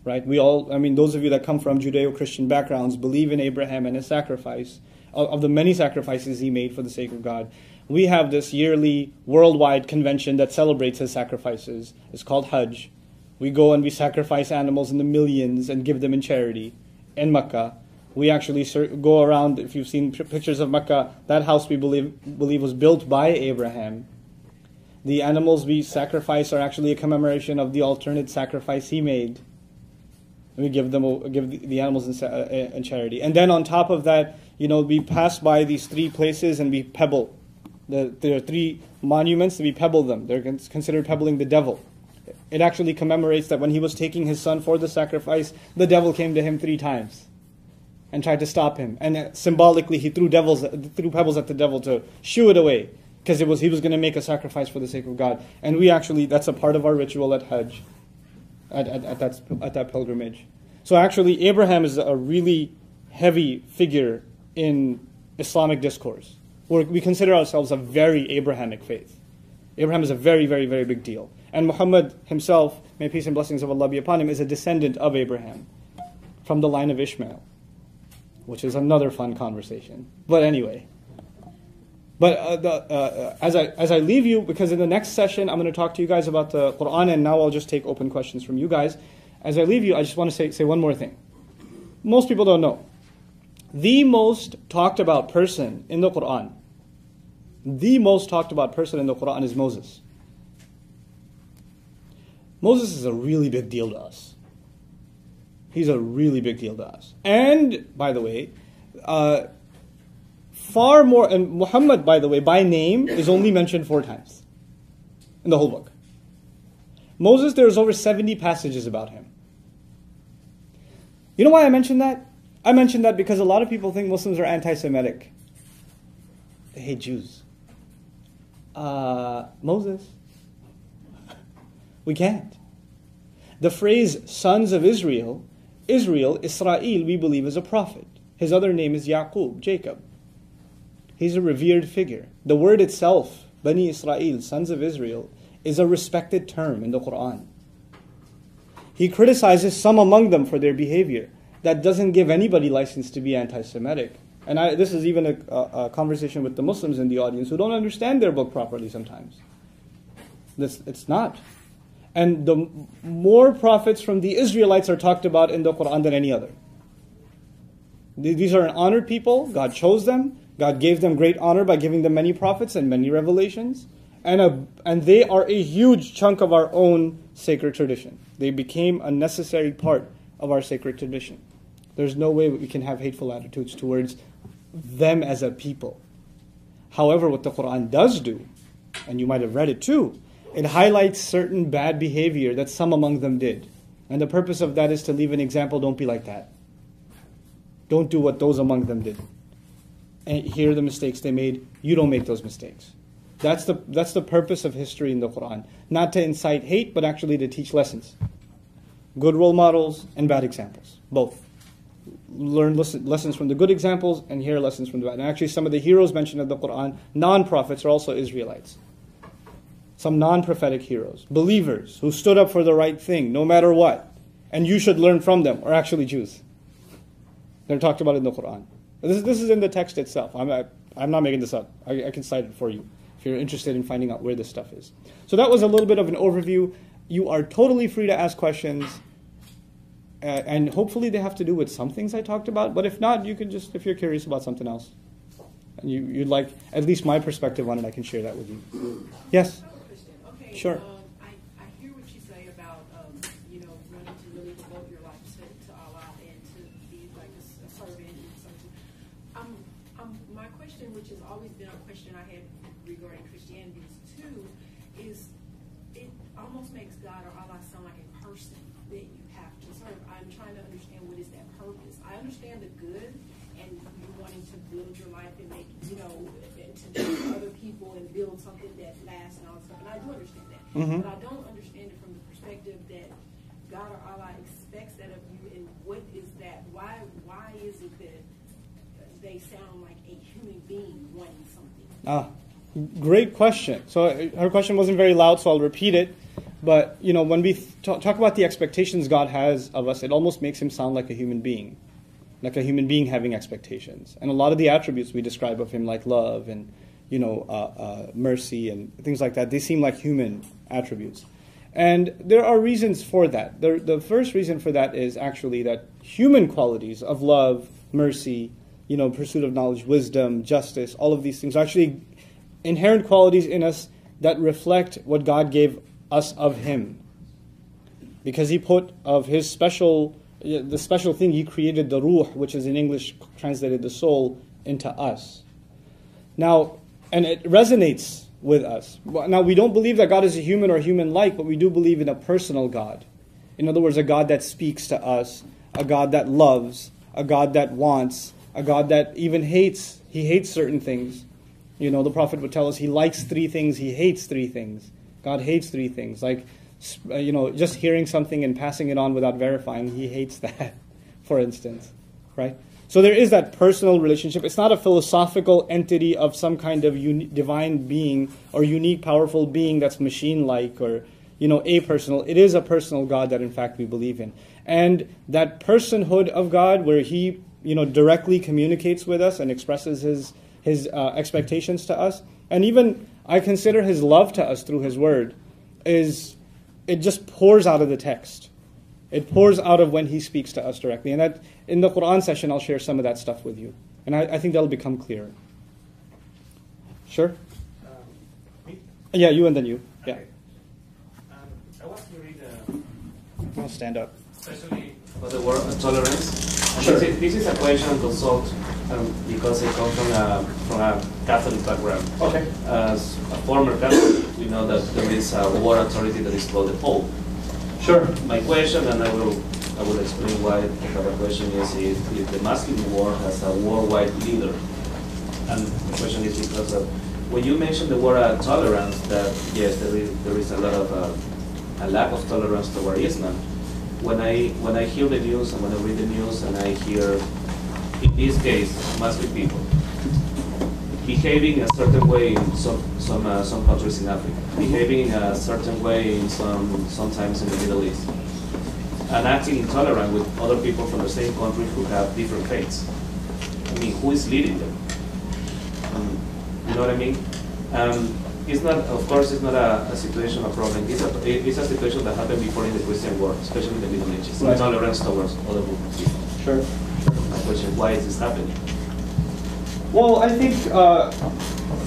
Right? Those of you that come from Judeo-Christian backgrounds believe in Abraham and his sacrifice, of the many sacrifices he made for the sake of God. We have this yearly worldwide convention that celebrates his sacrifices. It's called Hajj. We go and we sacrifice animals in the millions and give them in charity in Mecca. We actually go around, if you've seen pictures of Mecca, that house we believe was built by Abraham. The animals we sacrifice are actually a commemoration of the alternate sacrifice he made. And we give the animals in charity. And then on top of that, we pass by these 3 places and we pebble. There are 3 monuments, we pebble them. They're considered pebbling the devil. It actually commemorates that when he was taking his son for the sacrifice, the devil came to him 3 times and tried to stop him. And symbolically, he threw pebbles at the devil to shoo it away, because he was going to make a sacrifice for the sake of God. And that's a part of our ritual at Hajj, at that pilgrimage. So actually, Abraham is a really heavy figure in Islamic discourse. We consider ourselves a very Abrahamic faith. Abraham is a very, very, very big deal. And Muhammad himself, may peace and blessings of Allah be upon him, is a descendant of Abraham from the line of Ishmael, which is another fun conversation. But anyway. But as I leave you, because in the next session I'm going to talk to you guys about the Quran, and now I'll just take open questions from you guys. As I leave you, I just want to say one more thing. Most people don't know. The most talked about person in the Quran, is Moses. Moses is a really big deal to us. He's a really big deal to us. And, by the way, far more, and Muhammad, by the way, by name, is only mentioned 4 times in the whole book. Moses, there's over 70 passages about him. You know why I mentioned that? I mentioned that because a lot of people think Muslims are anti-Semitic. They hate Jews. Moses. We can't. The phrase sons of Israel, Israel, we believe is a prophet. His other name is Yaqub, Jacob. He's a revered figure. The word itself, Bani Israel, sons of Israel, is a respected term in the Quran. He criticizes some among them for their behavior. That doesn't give anybody license to be anti-Semitic. And this is even a conversation with the Muslims in the audience who don't understand their book properly sometimes. It's not. And the more prophets from the Israelites are talked about in the Quran than any other. These are an honored people. God chose them. God gave them great honor by giving them many prophets and many revelations. And they are a huge chunk of our own sacred tradition. They became a necessary part of our sacred tradition. There's no way we can have hateful attitudes towards them as a people. However, what the Quran does do, and you might have read it too, it highlights certain bad behavior that some among them did. And the purpose of that is to leave an example. Don't be like that. Don't do what those among them did. And here are the mistakes they made. You don't make those mistakes. That's the purpose of history in the Quran. Not to incite hate, but actually to teach lessons. Good role models and bad examples. Both. Learn lessons from the good examples and hear lessons from the bad. And actually some of the heroes mentioned in the Quran, non-prophets, are also Israelites. Some non-prophetic heroes. Believers who stood up for the right thing, no matter what. And you should learn from them, are actually Jews. They're talked about in the Quran. This is in the text itself. I'm not making this up. I can cite it for you if you're interested in finding out where this stuff is. So that was a little bit of an overview. You are totally free to ask questions. And hopefully they have to do with some things I talked about. But if not, you can just, if you're curious about something else, and you'd like at least my perspective on it, I can share that with you. Yes? Okay, sure. I hear what you say about, wanting to really devote your life to Allah and to be like a servant and something. My question, which has always been a question I had regarding Christianity too, is it almost makes God or Allah sound like a person that you have to serve. I'm trying to understand what is that purpose. I understand the good and you wanting to build your life and make, and to do other people and build something that lasts and all that stuff. And I do understand that. Mm-hmm. But I don't understand it from the perspective that God or Allah expects that of you, and what is that? Why is it that they sound like a human being wanting something? Great question. So her question wasn't very loud, so I'll repeat it. But, when we talk about the expectations God has of us, it almost makes him sound like a human being having expectations. And a lot of the attributes we describe of him, like love and, mercy and things like that, they seem like human attributes. And there are reasons for that. The first reason for that is actually that human qualities of love, mercy, pursuit of knowledge, wisdom, justice, all of these things are actually inherent qualities in us that reflect what God gave us of him. Because he put of his the special thing, he created the ruh, which is in English translated the soul, into us. Now, and it resonates with us. Now, we don't believe that God is a human or human-like, but we do believe in a personal God. In other words, a God that speaks to us, a God that loves, a God that wants, a God that even hates. He hates certain things. You know, the Prophet would tell us he likes 3 things, he hates 3 things. God hates 3 things. Like, you know, just hearing something and passing it on without verifying, he hates that, for instance, right? So there is that personal relationship. It's not a philosophical entity of some kind of divine being or unique, powerful being that's machine-like or, you know, apersonal. It is a personal God that, in fact, we believe in. And that personhood of God where he, you know, directly communicates with us and expresses his expectations to us, and even I consider his love to us through his word, it just pours out of the text. It pours out of when he speaks to us directly. And that in the Quran session, I'll share some of that stuff with you. And I think that'll become clearer. Sure? Me? Yeah, you and then you. Yeah. Okay. I was to read, I'll stand up. especially about the word tolerance. And Sure. This is a question consult because I come from a Catholic background. Okay. As a former Catholic, we know that there is a world authority that is called the Pope. Sure. My question, and I will explain why I have a question, is if the Muslim world has a worldwide leader. And the question is because of, when you mention the word tolerance, that yes, there is a lot of a lack of tolerance toward Islam. When I hear the news and when I read the news and I hear, in this case, Muslim people behaving a certain way in some countries in Africa, behaving a certain way in sometimes in the Middle East, and acting intolerant with other people from the same country who have different faiths. I mean, who is leading them? You know what I mean? It's not, of course, it's not a situation, a problem. It's a situation that happened before in the Christian world, especially in the Middle Ages. Right. Intolerance towards other movements. Sure. My question: why is this happening? Well, I think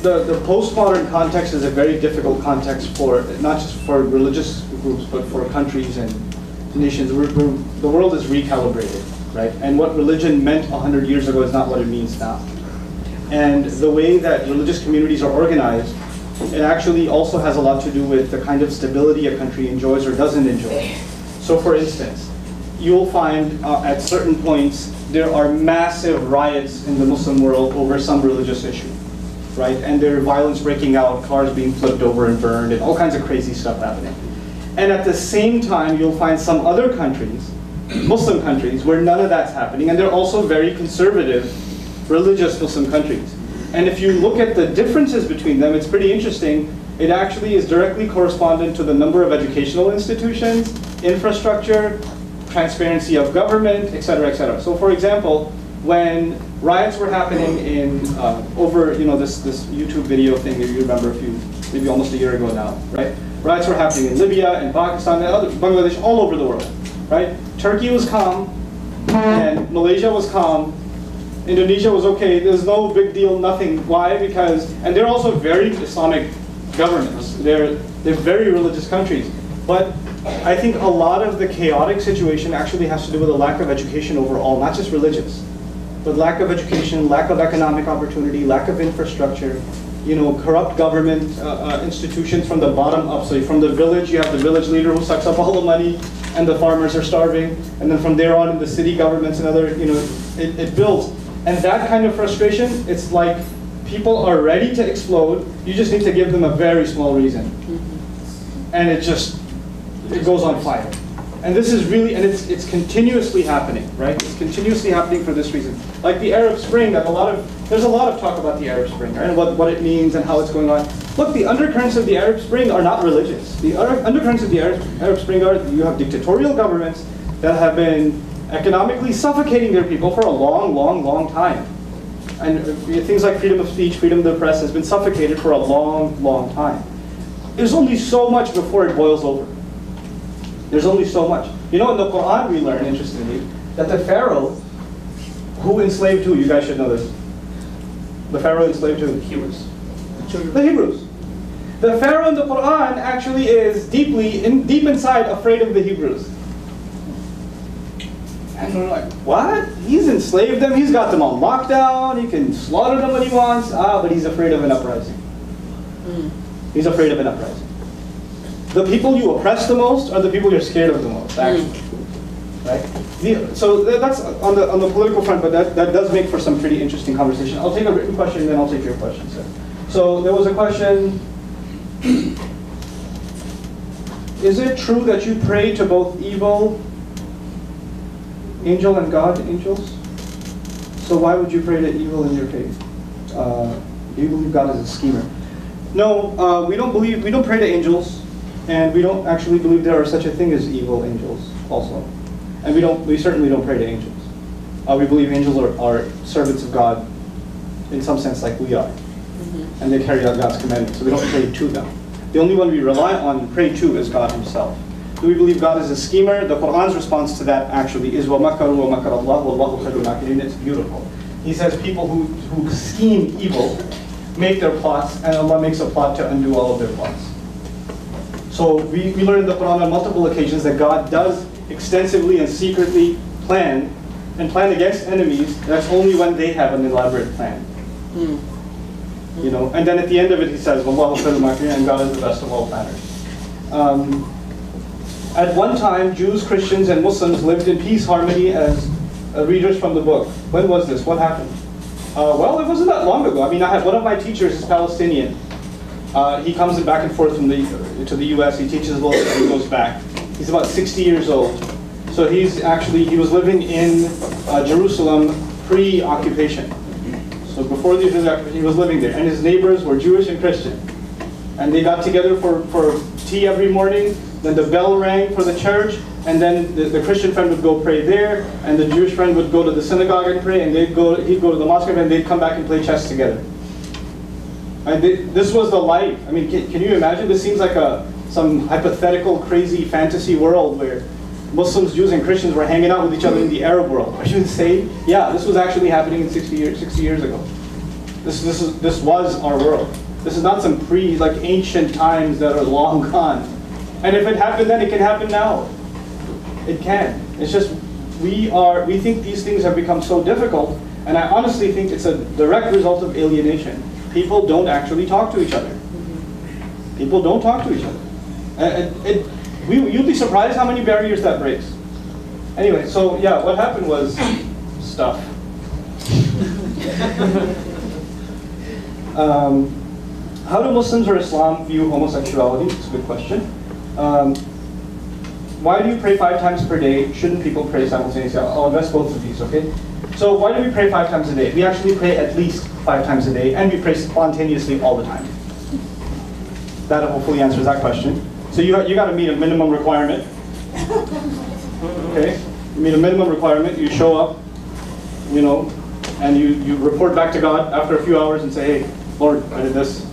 the postmodern context is a very difficult context for, not just for religious groups, but for countries and nations. The world is recalibrated, right? And what religion meant 100 years ago is not what it means now. And the way that religious communities are organized, it actually also has a lot to do with the kind of stability a country enjoys or doesn't enjoy. So for instance, you'll find at certain points there are massive riots in the Muslim world over some religious issue, right? And there are violence breaking out, cars being flipped over and burned, and all kinds of crazy stuff happening. And at the same time, you'll find some other countries, Muslim countries, where none of that's happening, and they're also very conservative, religious Muslim countries. And if you look at the differences between them, it's pretty interesting. It actually is directly correspondent to the number of educational institutions, infrastructure, transparency of government, et cetera, et cetera. So for example, when riots were happening in, over this YouTube video thing that you remember maybe almost a year ago now, right? Riots were happening in Libya and Pakistan and Bangladesh, all over the world, right? Turkey was calm, and Malaysia was calm, Indonesia was okay, there's no big deal, nothing. Why? Because, and they're also very Islamic governments. They're very religious countries. But I think a lot of the chaotic situation actually has to do with a lack of education overall, not just religious, but lack of education, lack of economic opportunity, lack of infrastructure, corrupt government institutions from the bottom up. So from the village, you have the village leader who sucks up all the money, and the farmers are starving. And then from there on, in the city governments and other, it builds. And that kind of frustration, it's like people are ready to explode. You just need to give them a very small reason. And it goes on fire. And this is really, and it's continuously happening, right? It's continuously happening for this reason. Like the Arab Spring, there's a lot of talk about the Arab Spring, right? And what it means and how it's going on. Look, the undercurrents of the Arab Spring are not religious. The undercurrents of the Arab Spring are, you have dictatorial governments that have been economically suffocating their people for a long, long, long time. And things like freedom of speech, freedom of the press has been suffocated for a long, long time. There's only so much before it boils over. There's only so much. In the Quran we learn, interestingly, that the Pharaoh, who enslaved who? You guys should know this. The Pharaoh enslaved who? Hebrews. The Hebrews. The Pharaoh in the Quran actually is deep inside afraid of the Hebrews. And And we're like, what? He's enslaved them, he's got them on lockdown, he can slaughter them when he wants. But he's afraid of an uprising. He's afraid of an uprising. The people you oppress the most are the people you're scared of the most, actually. Right? So that's on the political front, but that does make for some pretty interesting conversation. I'll take a written question, and then I'll take your question, sir. So there was a question. Is it true that you pray to both evil angel and God angels? So why would you pray to evil in your faith? Do you believe God is a schemer? No, we don't pray to angels, and we don't actually believe there are such a thing as evil angels also. And we certainly don't pray to angels. We believe angels are servants of God in some sense like we are. And they carry out God's commandments, so we don't pray to them. The only one we rely on and pray to is God himself. Do we believe God is a schemer? The Quran's response to that actually is وَمَكَرُوا وَمَكَرَ اللَّهُ وَاللَّهُ خَيْرُ الْمَاكِرِينَ. It's beautiful. He says people who scheme evil make their plots, and Allah makes a plot to undo all of their plots. So we learn in the Quran on multiple occasions that God does extensively and secretly plan against enemies. That's only when they have an elaborate plan. You know, and then at the end of it he says, "Wallahu khairul makirin," and God is the best of all planners. At one time, Jews, Christians, and Muslims lived in peace, harmony as readers from the book. When was this? What happened? Well, it wasn't that long ago. I mean, I had one of my teachers is Palestinian. He comes back and forth from to the U.S. He teaches a little bit and he goes back. He's about 60 years old. So he was living in Jerusalem pre-occupation. So before the occupation, he was living there. And his neighbors were Jewish and Christian. And they got together for tea every morning. Then the bell rang for the church. And then the Christian friend would go pray there. And the Jewish friend would go to the synagogue and pray. And he'd go to the mosque and they'd come back and play chess together. And this was the life. I mean, can you imagine? This seems like some hypothetical, crazy fantasy world where Muslims, Jews, and Christians were hanging out with each other in the Arab world. Are you insane? Yeah, this was actually happening in 60 years ago. This was our world. This is not some ancient times that are long gone. And if it happened then, it can happen now. It can. It's just we think these things have become so difficult, and I honestly think it's a direct result of alienation. People don't actually talk to each other. People don't talk to each other. You'd be surprised how many barriers that breaks. Anyway, so yeah, what happened was stuff. How do Muslims or Islam view homosexuality? It's a good question. Why do you pray 5 times per day? Shouldn't people pray simultaneously? I'll address both of these, okay? So why do we pray 5 times a day? We actually pray at least 5 times a day, and we pray spontaneously all the time. That hopefully answers that question. So you got to meet a minimum requirement. Okay, you meet a minimum requirement. You show up, and you report back to God after a few hours and say, "Hey, Lord, I did this."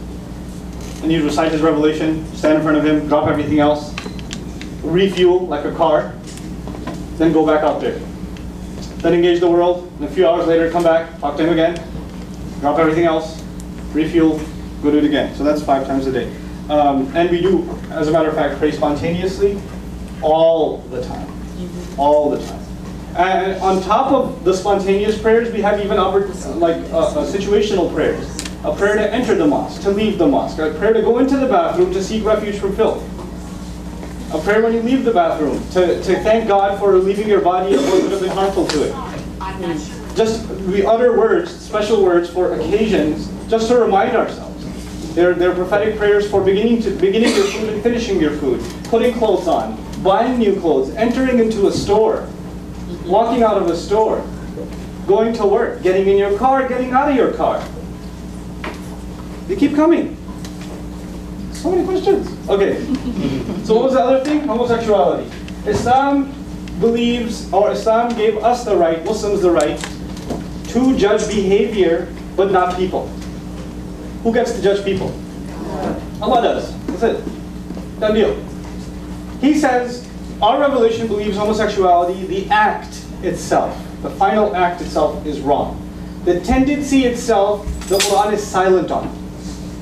And you recite His revelation, stand in front of Him, drop everything else, refuel like a car, then go back out there. Then engage the world. And a few hours later, come back, talk to Him again, drop everything else, refuel, go do it again. So that's 5 times a day. And we do, as a matter of fact, pray spontaneously all the time. All the time. And on top of the spontaneous prayers, we have even situational prayers. A prayer to enter the mosque, to leave the mosque. A prayer to go into the bathroom to seek refuge from filth. A prayer when you leave the bathroom, to thank God for leaving your body and what would have been harmful to it. Just, we utter words, special words for occasions, just to remind ourselves. They're prophetic prayers for beginning your food and finishing your food, putting clothes on, buying new clothes, entering into a store, walking out of a store, going to work, getting in your car, getting out of your car. They keep coming. So many questions. Okay. So what was the other thing? Homosexuality. Islam gave us the right, Muslims the right, to judge behavior, but not people. Who gets to judge people? Allah does. That's it. Done deal. He says, our revelation believes homosexuality, the act itself, the final act itself is wrong. The tendency itself, the Quran is silent on.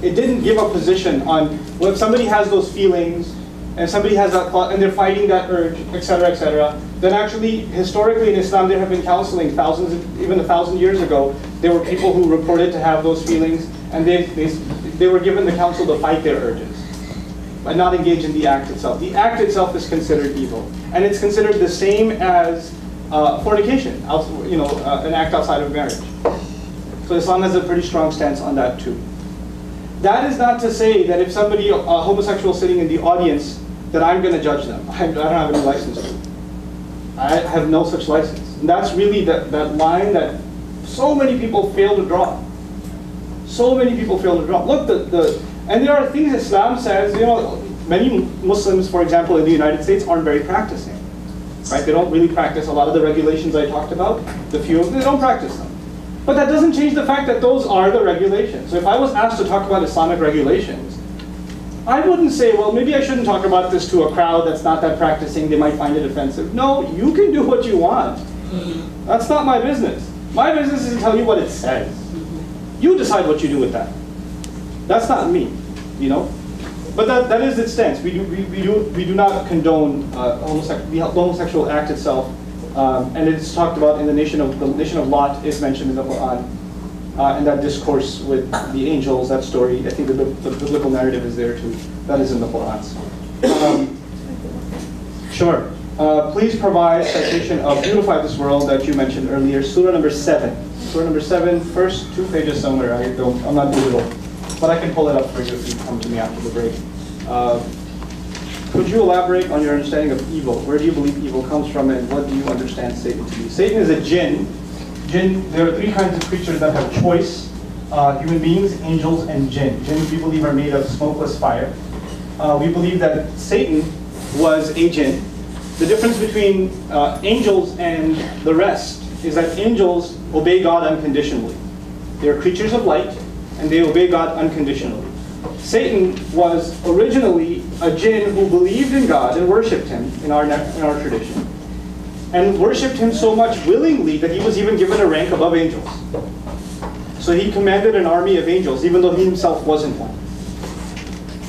It didn't give a position on when somebody has those feelings and somebody has that thought and they're fighting that urge, etc., etc. then actually, historically in Islam, there have been counseling thousands, even 1,000 years ago. There were people who reported to have those feelings, and they were given the counsel to fight their urges, but not engage in the act itself. The act itself is considered evil, and it's considered the same as fornication, an act outside of marriage. So Islam has a pretty strong stance on that too. That is not to say that if somebody, a homosexual sitting in the audience, that I'm going to judge them. I don't have any license to. I have no such license. And that's really that line that so many people fail to draw. So many people fail to draw. Look, and there are things Islam says, many Muslims, for example, in the United States aren't very practicing. Right? They don't really practice a lot of the regulations I talked about. The few of them, they don't practice them. But that doesn't change the fact that those are the regulations. So if I was asked to talk about Islamic regulations, I wouldn't say, well, maybe I shouldn't talk about this to a crowd that's not that practicing. They might find it offensive. No, you can do what you want. That's not my business. My business is to tell you what it says. You decide what you do with that. That's not me, But that is its stance. We do not condone the homosexual act itself, and it's talked about in the nation of Lot is mentioned in the Quran, and that discourse with the angels, that story. I think the biblical narrative is there too. That is in the Quran. Sure. Please provide citation of "Beautify This World" that you mentioned earlier, Surah number 7. Surah number 7, first 2 pages somewhere. I'm not digital, but I can pull it up for you if you come to me after the break. Could you elaborate on your understanding of evil? Where do you believe evil comes from, and what do you understand Satan to be? Satan is a jinn. There are 3 kinds of creatures that have choice: human beings, angels, and jinn. Jinns, we believe, are made of smokeless fire. We believe that Satan was a jinn. The difference between angels and the rest is that angels obey God unconditionally. They are creatures of light, and they obey God unconditionally. Satan was originally a jinn who believed in God and worshipped him in our tradition, and worshipped him so much willingly that he was even given a rank above angels. So he commanded an army of angels, even though he himself wasn't one.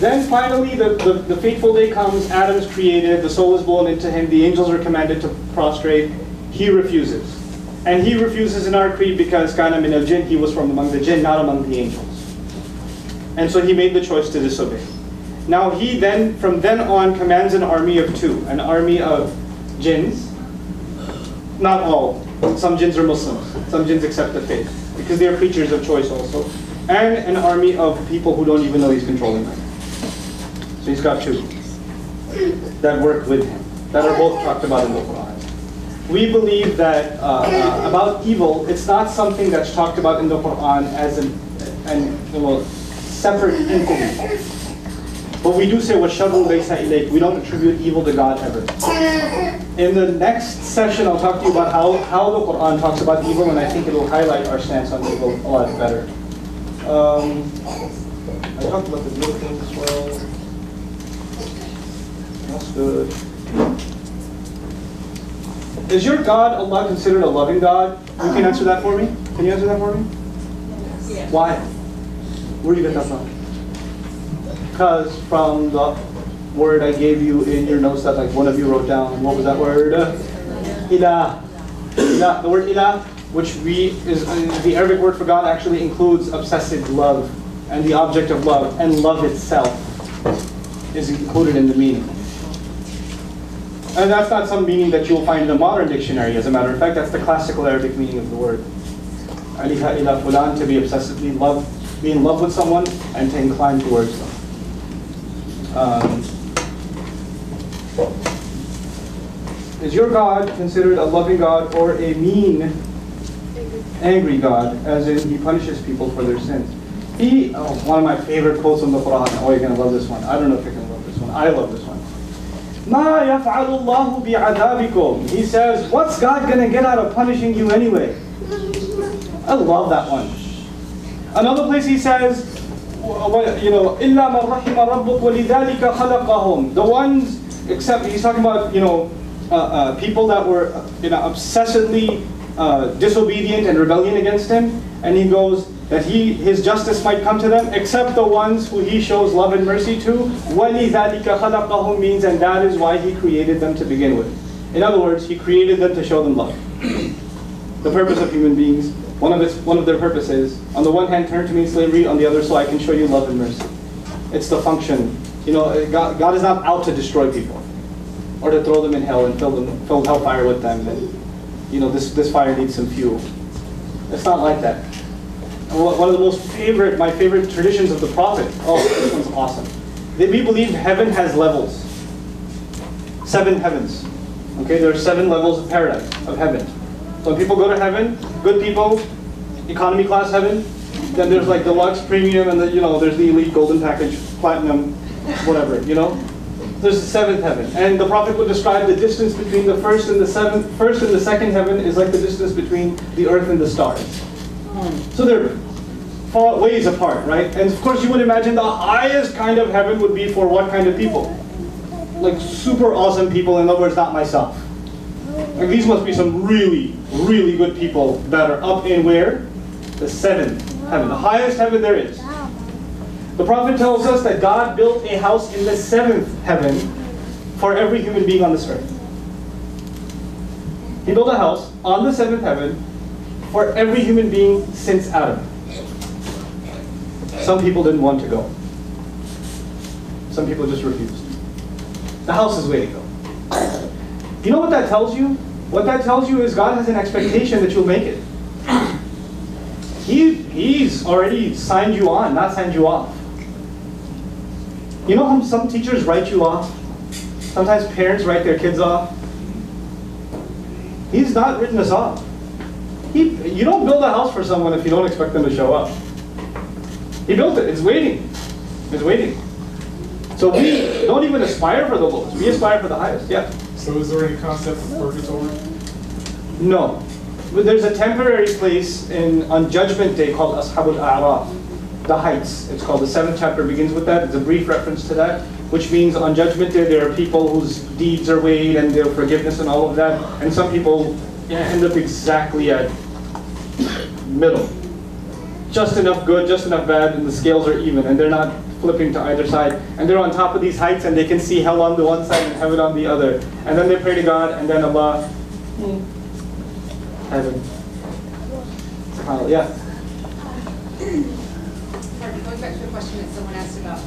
Then finally, the fateful day comes. Adam is created. The soul is blown into him. The angels are commanded to prostrate. He refuses. And he refuses in our creed because kana min al-jinn, he was from among the jinn, not among the angels. And so he made the choice to disobey. Now he then, from then on, commands an army of 2. An army of jinns. Not all. Some jinns are Muslims. Some jinns accept the faith, because they are creatures of choice also. And an army of people who don't even know he's controlling them. So he's got 2 that work with him, that are both talked about in the Quran. We believe that about evil, it's not something that's talked about in the Quran as a separate entity. But we do say, وَالشَّرُّ لَيْسَ إِلَيْكَ. We don't attribute evil to God ever. In the next session, I'll talk to you about how the Quran talks about evil, and I think it will highlight our stance on evil a lot better. I talked about the good things as well. That's good. Is your God, Allah, considered a loving God? You can answer that for me? Can you answer that for me? Yes. Why? Where do you get that from? Because from the word I gave you in your notes that one of you wrote down. What was that word? Ilah. Ilah. The word ilah, which is the Arabic word for God, actually includes obsessive love and the object of love, and love itself is included in the meaning. And that's not some meaning that you'll find in a modern dictionary. As a matter of fact, that's the classical Arabic meaning of the word. Aliha ila fulan, to be obsessively be in love with someone and to incline towards them. Is your God considered a loving God or a mean, angry God, as in he punishes people for their sins? One of my favorite quotes from the Quran. Oh, you're going to love this one. I don't know if you're going to love this one. I love this one. مَا يَفْعَلُ اللَّهُ بِعَذَابِكُمْ. He says, what's God going to get out of punishing you anyway? I love that one. Another place he says, إِلَّا مَنْ رَحِمَ رَبُّكَ وَلِذَلِكَ خَلَقَهُم. The ones, except he's talking about, people that were obsessively disobedient and rebellion against him. And he goes, that his justice might come to them, except the ones who he shows love and mercy to. وَلِذَلِكَ خَلَقَهُم means, and that is why he created them to begin with. In other words, He created them to show them love. The purpose of human beings, one of their purposes, on the one hand, turn to me in slavery, on the other, so I can show you love and mercy. It's the function. You know, God is not out to destroy people, or to throw them in hell and fill hellfire with them. And you know, this fire needs some fuel. It's not like that. One of my favorite traditions of the Prophet. Oh, this one's awesome. We believe heaven has levels. 7 heavens. Okay, there are 7 levels of paradise, of heaven. So when people go to heaven, good people, economy class heaven. Then there's like deluxe, premium, and there's the elite, golden package, platinum, whatever. You know, there's the 7th heaven, and the Prophet would describe the distance between the first and the second heaven is like the distance between the earth and the stars. So they're far ways apart, right? And of course, you would imagine the highest kind of heaven would be for what kind of people? Like super awesome people. In other words, not myself. Like these must be some really, really good people that are up in where? The 7th heaven, the highest heaven there is. The Prophet tells us that God built a house in the 7th heaven for every human being on this earth. He built a house on the 7th heaven for every human being since Adam. Some people didn't want to go. Some people just refused. The house is waiting though. You know what that tells you? What that tells you is God has an expectation that you'll make it. He's already signed you on, not signed you off. You know how some teachers write you off? Sometimes parents write their kids off. He's not written us off. You don't build a house for someone if you don't expect them to show up. He built it. It's waiting. It's waiting. So we don't even aspire for the lowest. We aspire for the highest. Yeah. So is there any concept of purgatory? No. But there's a temporary place on Judgment Day called Ashabul A'raf, the heights. It's called. The 7th chapter begins with that. It's a brief reference to that, which means on Judgment Day there are people whose deeds are weighed and their forgiveness and all of that, and some people end up exactly at middle. Just enough good, just enough bad, and the scales are even, and they're not flipping to either side. And they're on top of these heights, and they can see hell on the one side and heaven on the other. And then they pray to God, and then Allah, heaven. Yeah. Going back to the question that someone asked about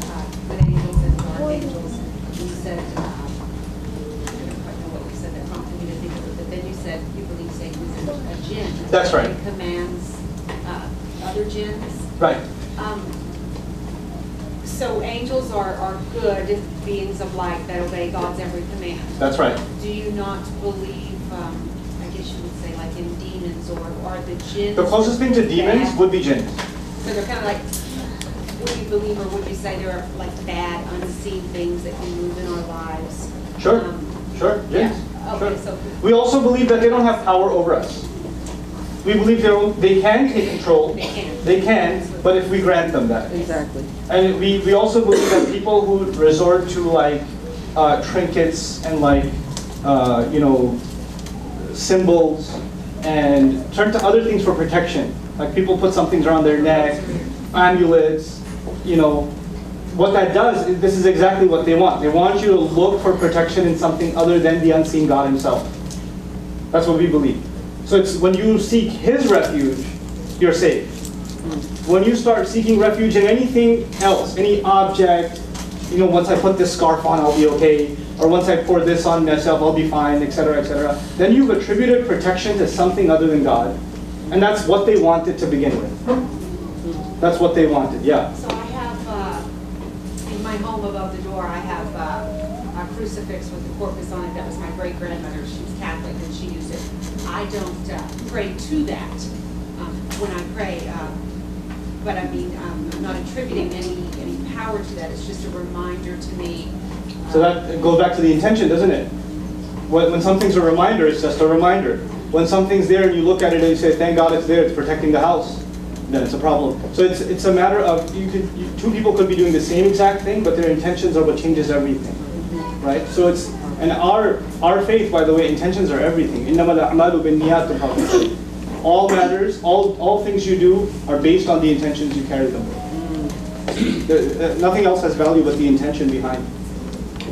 with angels and archangels, you said, I don't quite know what you said that prompted me to think of it, but then you said you believe Satan is a jinn. That's right. And commands other jinns. Right. So angels are good beings of light that obey God's every command. That's right. Do you not believe, I guess you would say, like in demons, or are the jinns? The closest thing to demons bad? would be jinns. So they're kind of like, would you believe, or would you say they're like bad, unseen things that can move in our lives? Sure. Sure. Jinns. Yeah. Okay, sure. so We also believe that they don't have power over us. We believe they can take control. They can, but if we grant them that. Exactly. And we also believe that people who resort to like trinkets and like symbols and turn to other things for protection. Like people put some things around their neck, amulets, what that does, this is exactly what they want. They want you to look for protection in something other than the unseen God himself. That's what we believe. So it's when you seek his refuge, you're safe. When you start seeking refuge in anything else, any object, once I put this scarf on, I'll be okay, or once I pour this on myself, I'll be fine, etc., etc., then you've attributed protection to something other than God. And that's what they wanted to begin with. That's what they wanted, yeah. So I have, in my home above the door, I have a crucifix with the corpus on it. That was my great-grandmother. She was Catholic and she used it. I don't pray to that when I pray, but I mean, I'm not attributing any power to that. It's just a reminder to me. So that goes back to the intention, doesn't it? When something's a reminder, it's just a reminder. When something's there and you look at it and you say, thank God it's there, it's protecting the house, then it's a problem. So it's a matter of, two people could be doing the same exact thing, but their intentions are what changes everything, right? So it's, and our faith, by the way, intentions are everything. إِنَّمَا الْأَعْمَالُ بِالنِّيَّاتِ, the Prophet said. All matters, all things you do are based on the intentions you carry them with. Nothing else has value but the intention behind.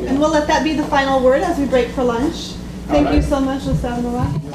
And we'll let that be the final word as we break for lunch. Thank you right. so much, Ustaz Nouman.